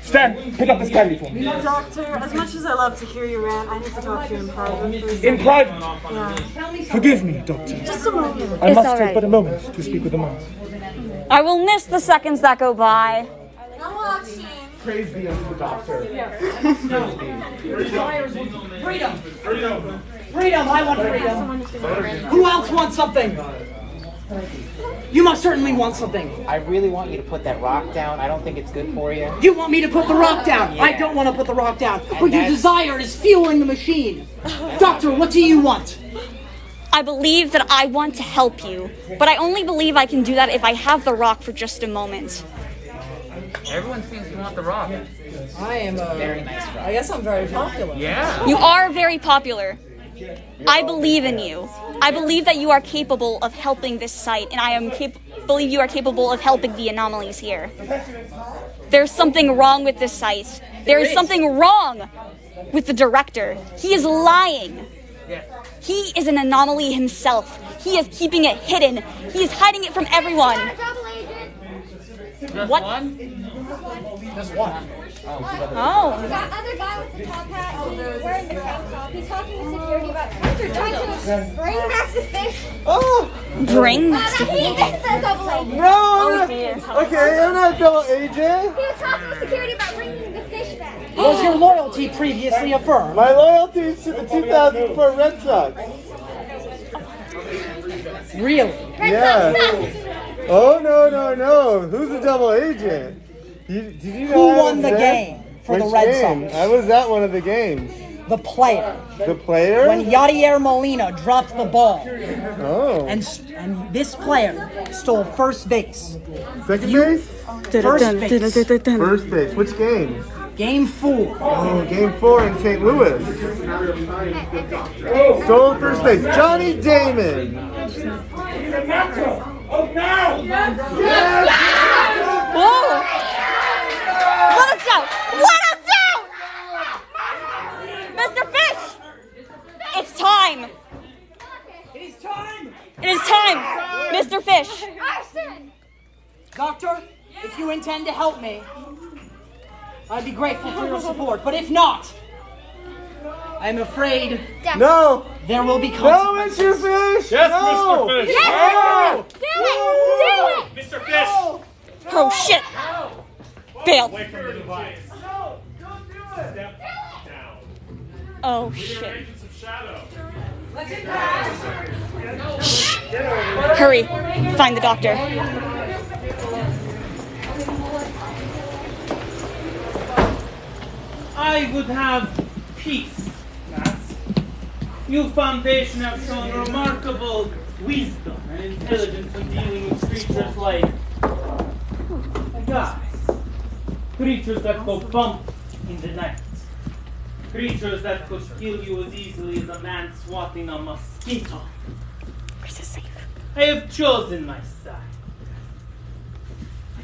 Stan, pick up this candy for me. Doctor, as much as I love to hear you rant, I need to talk to you in private. In private? Yeah. Forgive me, Doctor. Just a moment. I must take but a moment to speak with the monk. I will miss the seconds that go by. Praise be unto the doctor. Freedom! I want freedom! Who else wants something? You must certainly want something. I really want you to put that rock down. I don't think it's good for you. You want me to put the rock down? Yeah. I don't want to put the rock down. And But your desire is fueling the machine. Doctor, what do you want? I believe that I want to help you, but I only believe I can do that if I have the rock for just a moment. Everyone seems to want the rock. I am a very nice rock. I guess I'm very popular. Yeah. You are very popular. I believe in you. I believe that you are capable of helping this site, and I believe you are capable of helping the anomalies here. There's something wrong with this site. There is something wrong with the director. He is lying. He is an anomaly himself. He is keeping it hidden. He is hiding it from everyone. Just what? One? Just one. Oh. That other guy with the top hat, wearing the tank top, he's talking to security about they're trying to bring back the fish. Oh! Bring He is the double agent. No! Oh, dear. Okay, I'm not double agent. He was talking to security about bringing the fish back. Was your loyalty previously affirmed? My loyalty is to the 2004 Red Sox. Really? Yeah. Oh, no. Who's the double agent? Did you know Who I won was the there? game for Which the Red game? Sox? I was at one of the games. The player. The player? When Yadier Molina dropped the ball. Oh. And this player stole first base. Second base? First base. First base. Which game? Game 4. Oh, game 4 in St. Louis. Stole first base. Johnny Damon. Oh, now! Yes! Whoa! Let us down! Let us down! Mr. Fish! It's time! It is time! It is time! Mr. Fish! Doctor, if you intend to help me, I'd be grateful for your support. But if not, I'm afraid No! there will be No, consequences. Mr. Fish! Yes, no! Mr. Fish! Yes! No! Do it! Mr. Fish! Oh shit! Fail. Away from the device. No! Don't do it! Step down. Oh We are shit. agents of shadow. Hurry. Find the doctor. I would have peace, lass. You Foundation have shown remarkable wisdom and intelligence in dealing with creatures like guys. Creatures that go bump in the night. Creatures that could kill you as easily as a man swatting a mosquito. Where's the safe? I have chosen my side.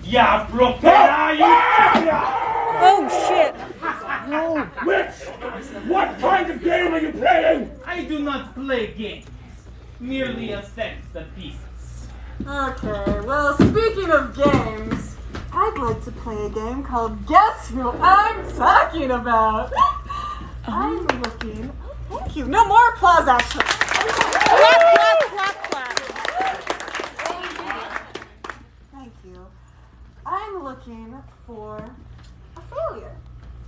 Ya propera, you Oh shit! No! Which? What kind of game are you playing? I do not play games, merely affect the pieces. Okay, well, speaking of games, I'd like to play a game called Guess Who I'm Talking About. I'm looking. Oh, thank you. No more applause, actually. Clap. Thank you. I'm looking for a failure.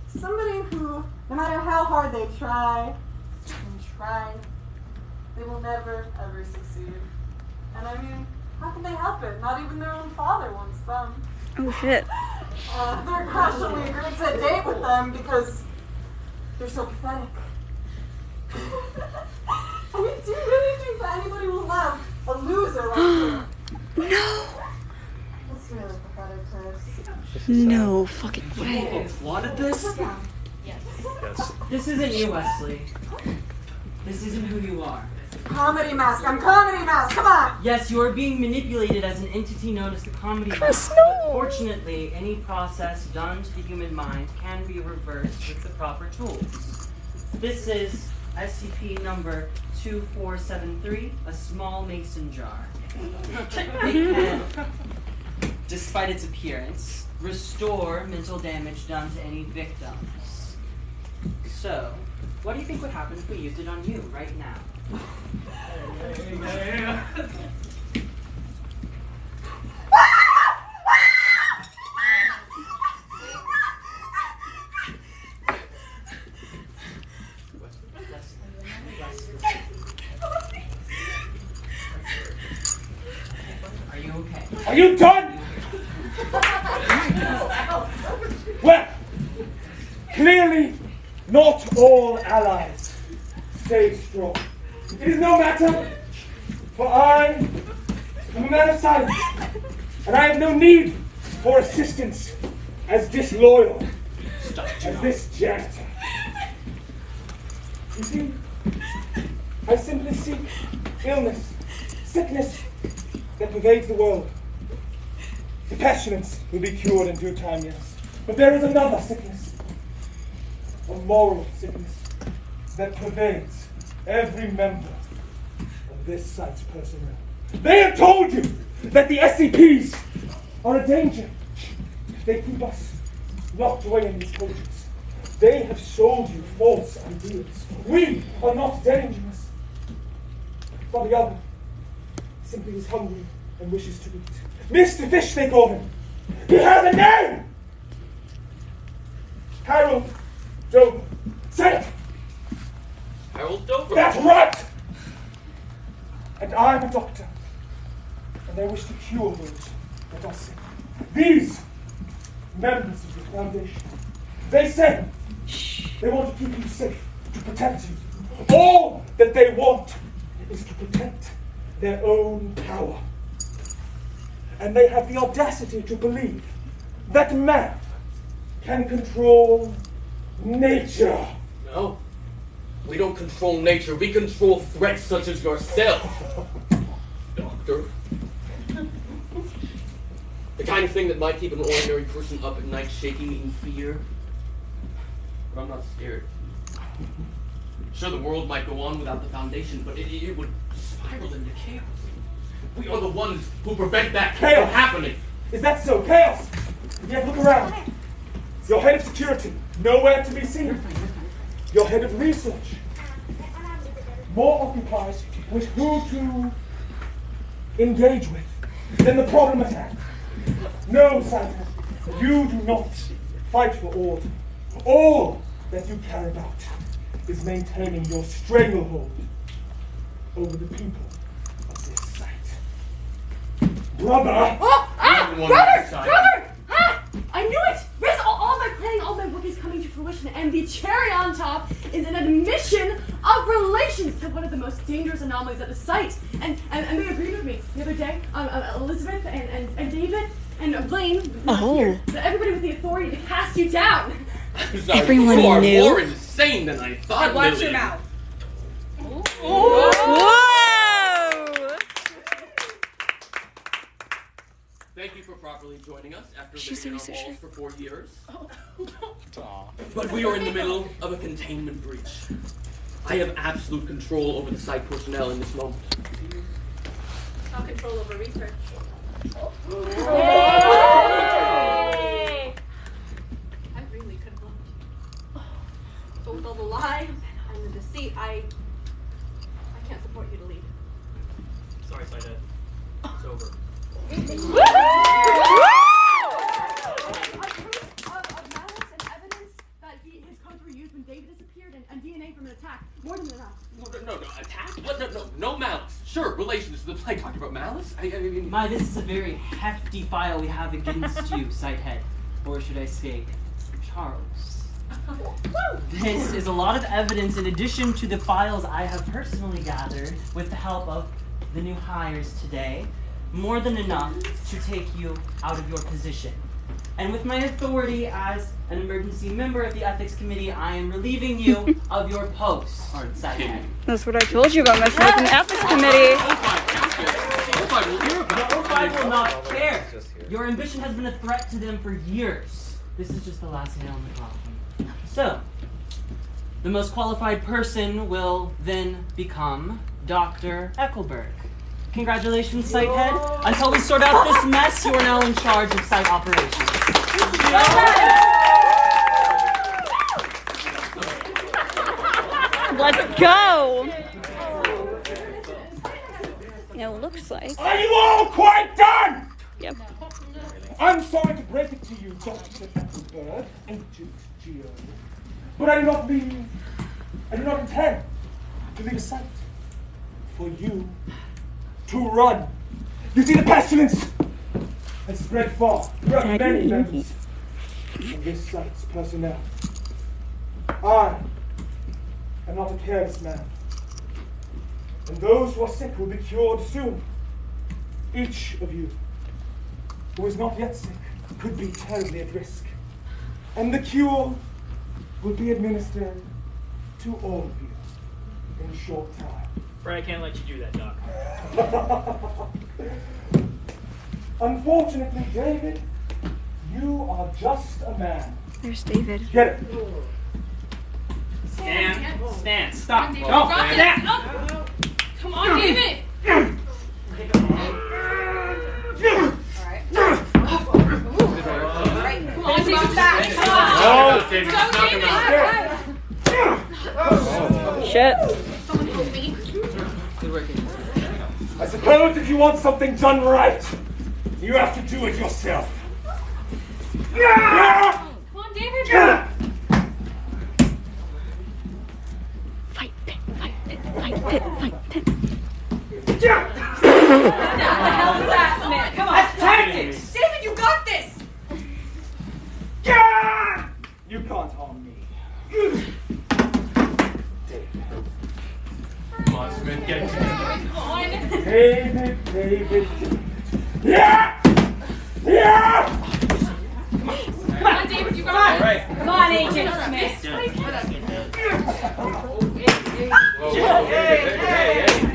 Somebody who, no matter how hard they try, they will never, ever succeed. And I mean, how can they help it? Not even their own father wants them. Oh shit. Their crush only agreed to a date with them because they're so pathetic. I mean, do you really think that anybody will love a loser like you? No. It's really pathetic, Chris. No fucking way. People plotted this? Yes. This isn't you, Wesley. This isn't who you are. Comedy mask. I'm Comedy Mask. Come on. Yes, you are being manipulated as an entity known as the Comedy Chris, Mask. no. But fortunately, any process done to the human mind can be reversed with the proper tools. This is SCP number 2473, a small mason jar. It can, despite its appearance, restore mental damage done to any victims. So, what do you think would happen if we used it on you right now? Are you okay? Are you done? Well, clearly not all allies stay strong. It is no matter, for I am a man of science, and I have no need for assistance as disloyal as this janitor. You see, I simply seek illness, sickness that pervades the world. The pestilence will be cured in due time, yes. But there is another sickness, a moral sickness that pervades every member of this site's personnel. They have told you that the SCPs are a danger. They keep us locked away in these cages. They have sold you false ideas. We are not dangerous. But the other simply is hungry and wishes to eat. Mr. Fish, they call him. He has a name! Harold Dover. Say it! Harold Dover. That's right! And I'm a doctor. And I wish to cure those that are sick. These members of the Foundation, they say they want to keep you safe, to protect you. All that they want is to protect their own power. And they have the audacity to believe that man can control nature. No. We don't control nature. We control threats such as yourself, Doctor. The kind of thing that might keep an ordinary person up at night shaking in fear. But I'm not scared. Sure, the world might go on without the Foundation, but it would spiral into chaos. We are the ones who prevent that from Chaos! happening. Is that so? Chaos! Yet look around. Your head of security, nowhere to be seen. your head of research, more occupied with who to engage with than the problem at hand. No, Santa, you do not fight for order. All that you care about is maintaining your stranglehold over the people of this site. Brother! Brother! Ah! I knew it! Yes, all my planning, all my work is coming to fruition, and the cherry on top is an admission of relations to one of the most dangerous anomalies at the site. And they agreed with me the other day. Elizabeth and David and Blaine. Oh. So everybody with the authority to cast you down. Everyone you are knew. more insane than I thought. Watch Lily. your mouth. Whoa! Thank you for properly joining us after She's living a in our researcher. walls for 4 years. But we are in the middle of a containment breach. I have absolute control over the site personnel in this moment. Not control over research. Hey! I really could have loved you. But with all the lies and the deceit, I can't support you to leave. Sorry, Sided. It's over. More than enough. No, attack? What? No malice. Sure, relations to the plague. Talking about malice? I mean... My, this is a very hefty file we have against you, Sighthead. Or should I say, Charles. This is a lot of evidence in addition to the files I have personally gathered with the help of the new hires today. More than enough to take you out of your position. And with my authority as an emergency member of the Ethics Committee, I am relieving you of your post, Sighthead. That's what I told you about messing with an ethics committee. I will not care. Your ambition has been a threat to them for years. This is just the last nail in the coffin. So, the most qualified person will then become Dr. Eckelberg. Congratulations, Sighthead. Until we sort out this mess, you are now in charge of site operations. Let's go! Looks like. Are you all quite done? Yep. I'm sorry to break it to you, Dr. Eckelberg, Ancient Geo, but I do not intend to leave a site for you to run. You see, the pestilence has spread far throughout many members of this site's personnel. I am not a careless man, and those who are sick will be cured soon. Each of you who is not yet sick could be terribly at risk, and the cure will be administered to all of you in a short time. Fred, I can't let you do that, Doc. Unfortunately, David, you are just a man. There's David. Get it? Stan, stop. David, No, drop it. Stan. Come on, David. Come on, David, back. Shit. Someone help me. I suppose if you want something done right, you have to do it yourself. Come on, David. Fight pit, fight pit, fight pit, fight pit. What the hell is that, man? Come on. That's tactics. David, you got this. You can't harm me. Come on, Smith, get it together. David. Yeah! Come on, David, you got it. All right. Come on, Agent Smith. Hey. David.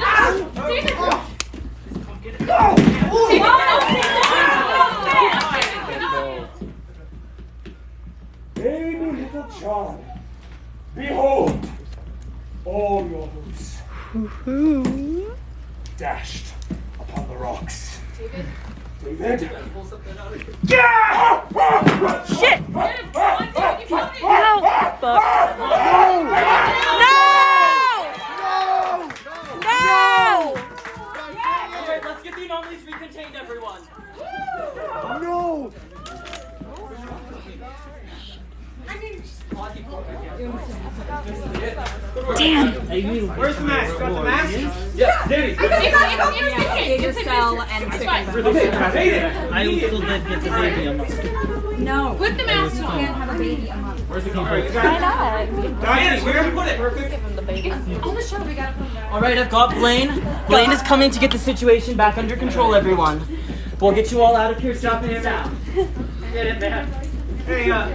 Baby little child, behold all your hopes dashed upon the rocks. David? Shit! No! Fuck. Damn. Where's the mask? Got the mask? Yeah. Danny. It's a cell and I will still get the baby a month. No. Put the mouse on. You can't have a baby a month. Where's the Why not? Diane, where did we put it? Give him the baby. It's on the show. We gotta put him down. All right, I've got Blaine. Blaine is coming to get the situation back under control, everyone. We'll get you all out of here. Stop it now. Get it, man. Hey, Don't.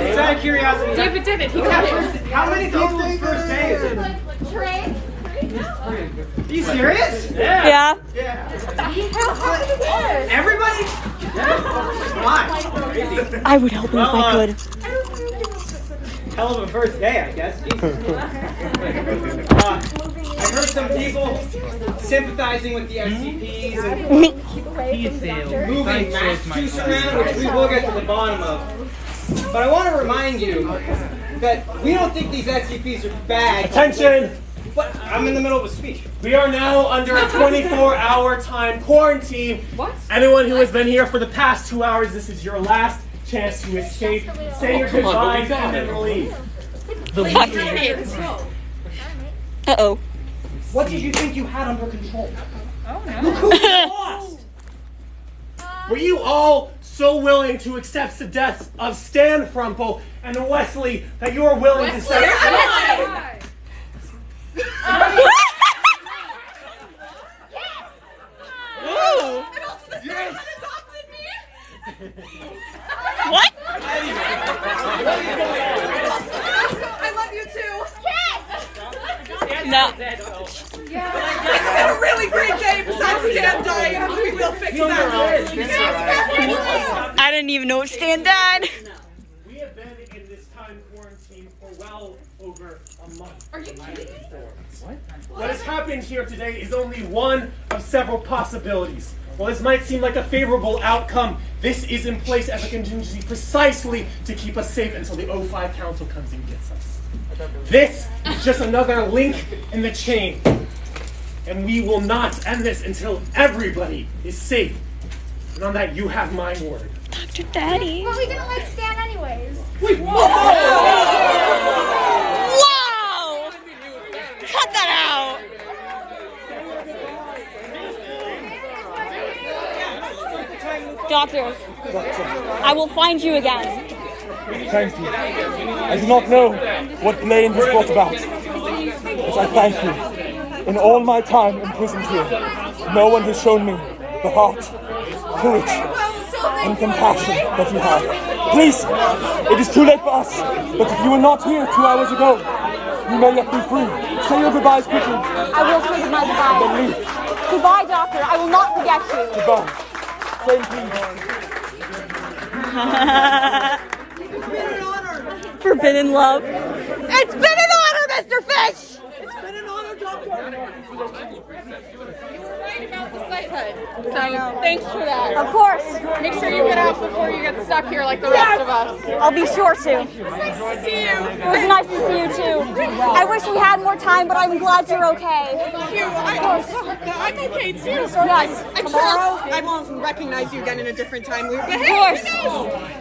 just out of curiosity. David, he got it. How many people's first day is it? Trey? Are you serious? Yeah. Everybody? Why? Crazy. I would help him if I could. Hell of a first day, I guess. I've heard some people sympathizing with the SCPs and moving Massachusetts around, which we will get to the bottom of. But I want to remind you that we don't think these SCPs are bad. Attention! But I'm in the middle of a speech. We are now under a 24-hour time quarantine. What? Anyone who has been here for the past 2 hours, this is your last chance to escape. Say your goodbyes and then leave. Uh-oh. What did you think you had under control? Oh, Look who you lost! Were you all so willing to accept the deaths of Stan Frumple and Wesley that you are willing to say... What? I love you too. No. It's been a really great day besides Stan dying. We'll fix that. I didn't even know it Stan died. We have been in this time quarantine for well over a month. Are you kidding me? What has happened here today is only one of several possibilities. While this might seem like a favorable outcome, this is in place as a contingency precisely to keep us safe until the O5 Council comes and gets us. This is just another link in the chain. And we will not end this until everybody is safe. And on that, you have my word. Dr. Daddy. Well, we didn't like Stan anyways. Wait, Wow! Cut that out! Doctor, I will find you again. Thank you. I do not know what Blaine has brought about, but I thank you. In all my time imprisoned here, no one has shown me the heart, courage, and compassion that you have. Please, it is too late for us, but if you were not here 2 hours ago, you may yet be free. Say your goodbyes quickly. I will say my goodbyes. Then leave. Goodbye, Doctor. I will not forget you. Goodbye. Same please. It's been an honor. Forbidden love. It's been an honor, Mr. Fish! It's been an honor, Doctor. You were right about the site HUD. So thanks for that. Of course. Make sure you get out before you get stuck here like the rest of us. I'll be sure to. It was nice to see you. It was nice to see you too. I wish we had more time, but I'm glad you're okay. Thank you. I'm okay too. Yes. I'm sure I won't recognize you again in a different time loop. But Of hey, course.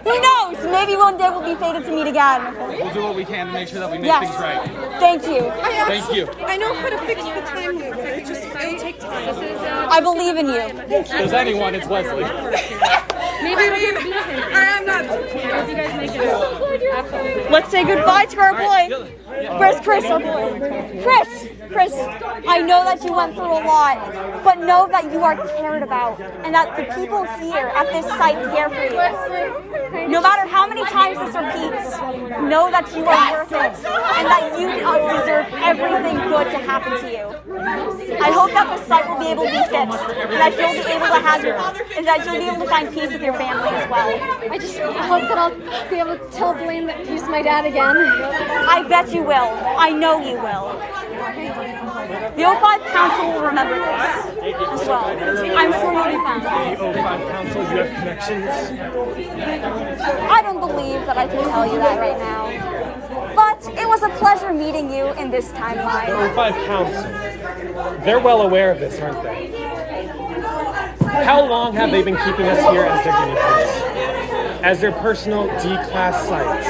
Who knows? Maybe one day we'll be fated to meet again. We'll do what we can to make sure that we make Yes. things right. Thank you. Thank you. I know how to fix the time loop. It'll take time. I believe in you. Does anyone? It's Wesley. I'm not. Let's say goodbye to our boy. Chris, our boy. Chris, I know that you went through a lot, but know that you are cared about and that the people here at this site care for you. No matter how many times this repeats, know that you are worth it and that you deserve everything good to happen to you. I hope that the site will be able to be fixed and that you'll be able to find peace with your family as well. I just hope that I'll be able to tell Blaine that he's my dad again. I bet you will. I know you will. The O5 Council will remember this as well. I'm sure you'll be fine. The O5 Council, you have connections? I don't believe that I can tell you that right now. But it was a pleasure meeting you in this timeline. The O5 Council. They're well aware of this, aren't they? How long have they been keeping us here as their guinea pigs? as their personal D-class sites?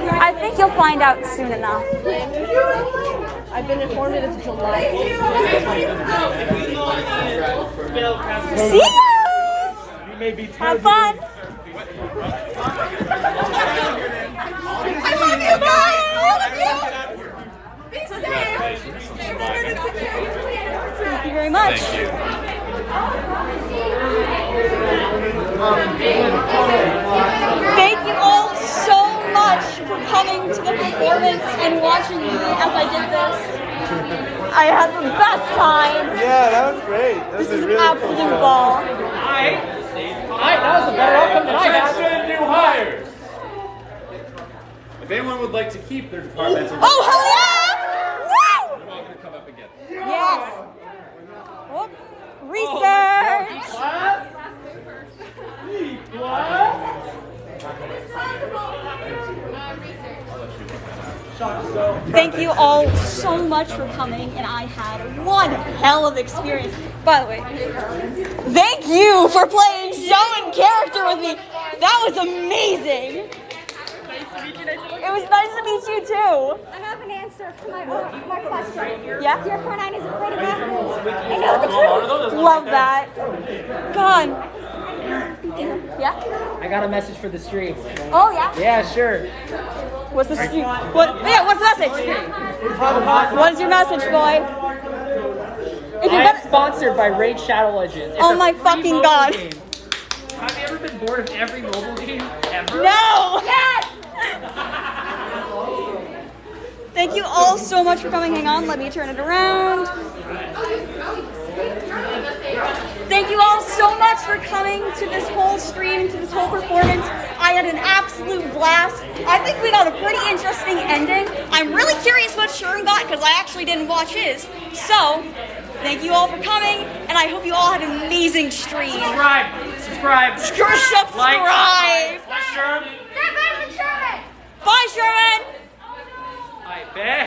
I think you'll find out soon enough. I've been informed that it's July. See ya! You may be Have fun! I love you guys! All of you! Be safe! Thank you very much. Thank you. Thank you all so much for coming to the performance and watching me as I did this. I had the best time. Yeah, that was great. This is an absolute ball. Alright, that was a better outcome than I had. Attention, new hires! If anyone would like to keep their departmental... Oh, hell yeah! Woo! You're welcome to come up again. Yes. Whoop. Research. Thank you all so much for coming, and I had one hell of experience. By the way, thank you for playing show and character with me. That was amazing. It was nice to meet you too. I have an answer to my question. Yeah? Tier 49 is afraid of apples. I know the truth. Love that. God. Yeah? I got a message for the stream. Oh yeah? Yeah, sure. What's the stream? What? Yeah, what's the message? What is your message, boy? If you're I'm sponsored by Raid Shadow Legends. It's Oh a my free fucking mobile God. game. Have you ever been bored of every mobile game ever? No! Yes! Thank you all so much for coming. Hang on, let me turn it around. Thank you all so much for coming to this whole stream, to this whole performance. I had an absolute blast. I think we got a pretty interesting ending. I'm really curious what Sherm got because I actually didn't watch his. So, thank you all for coming, and I hope you all had an amazing stream. Subscribe! Subscribe! Like Sherm! Bye, Sherman! I bet.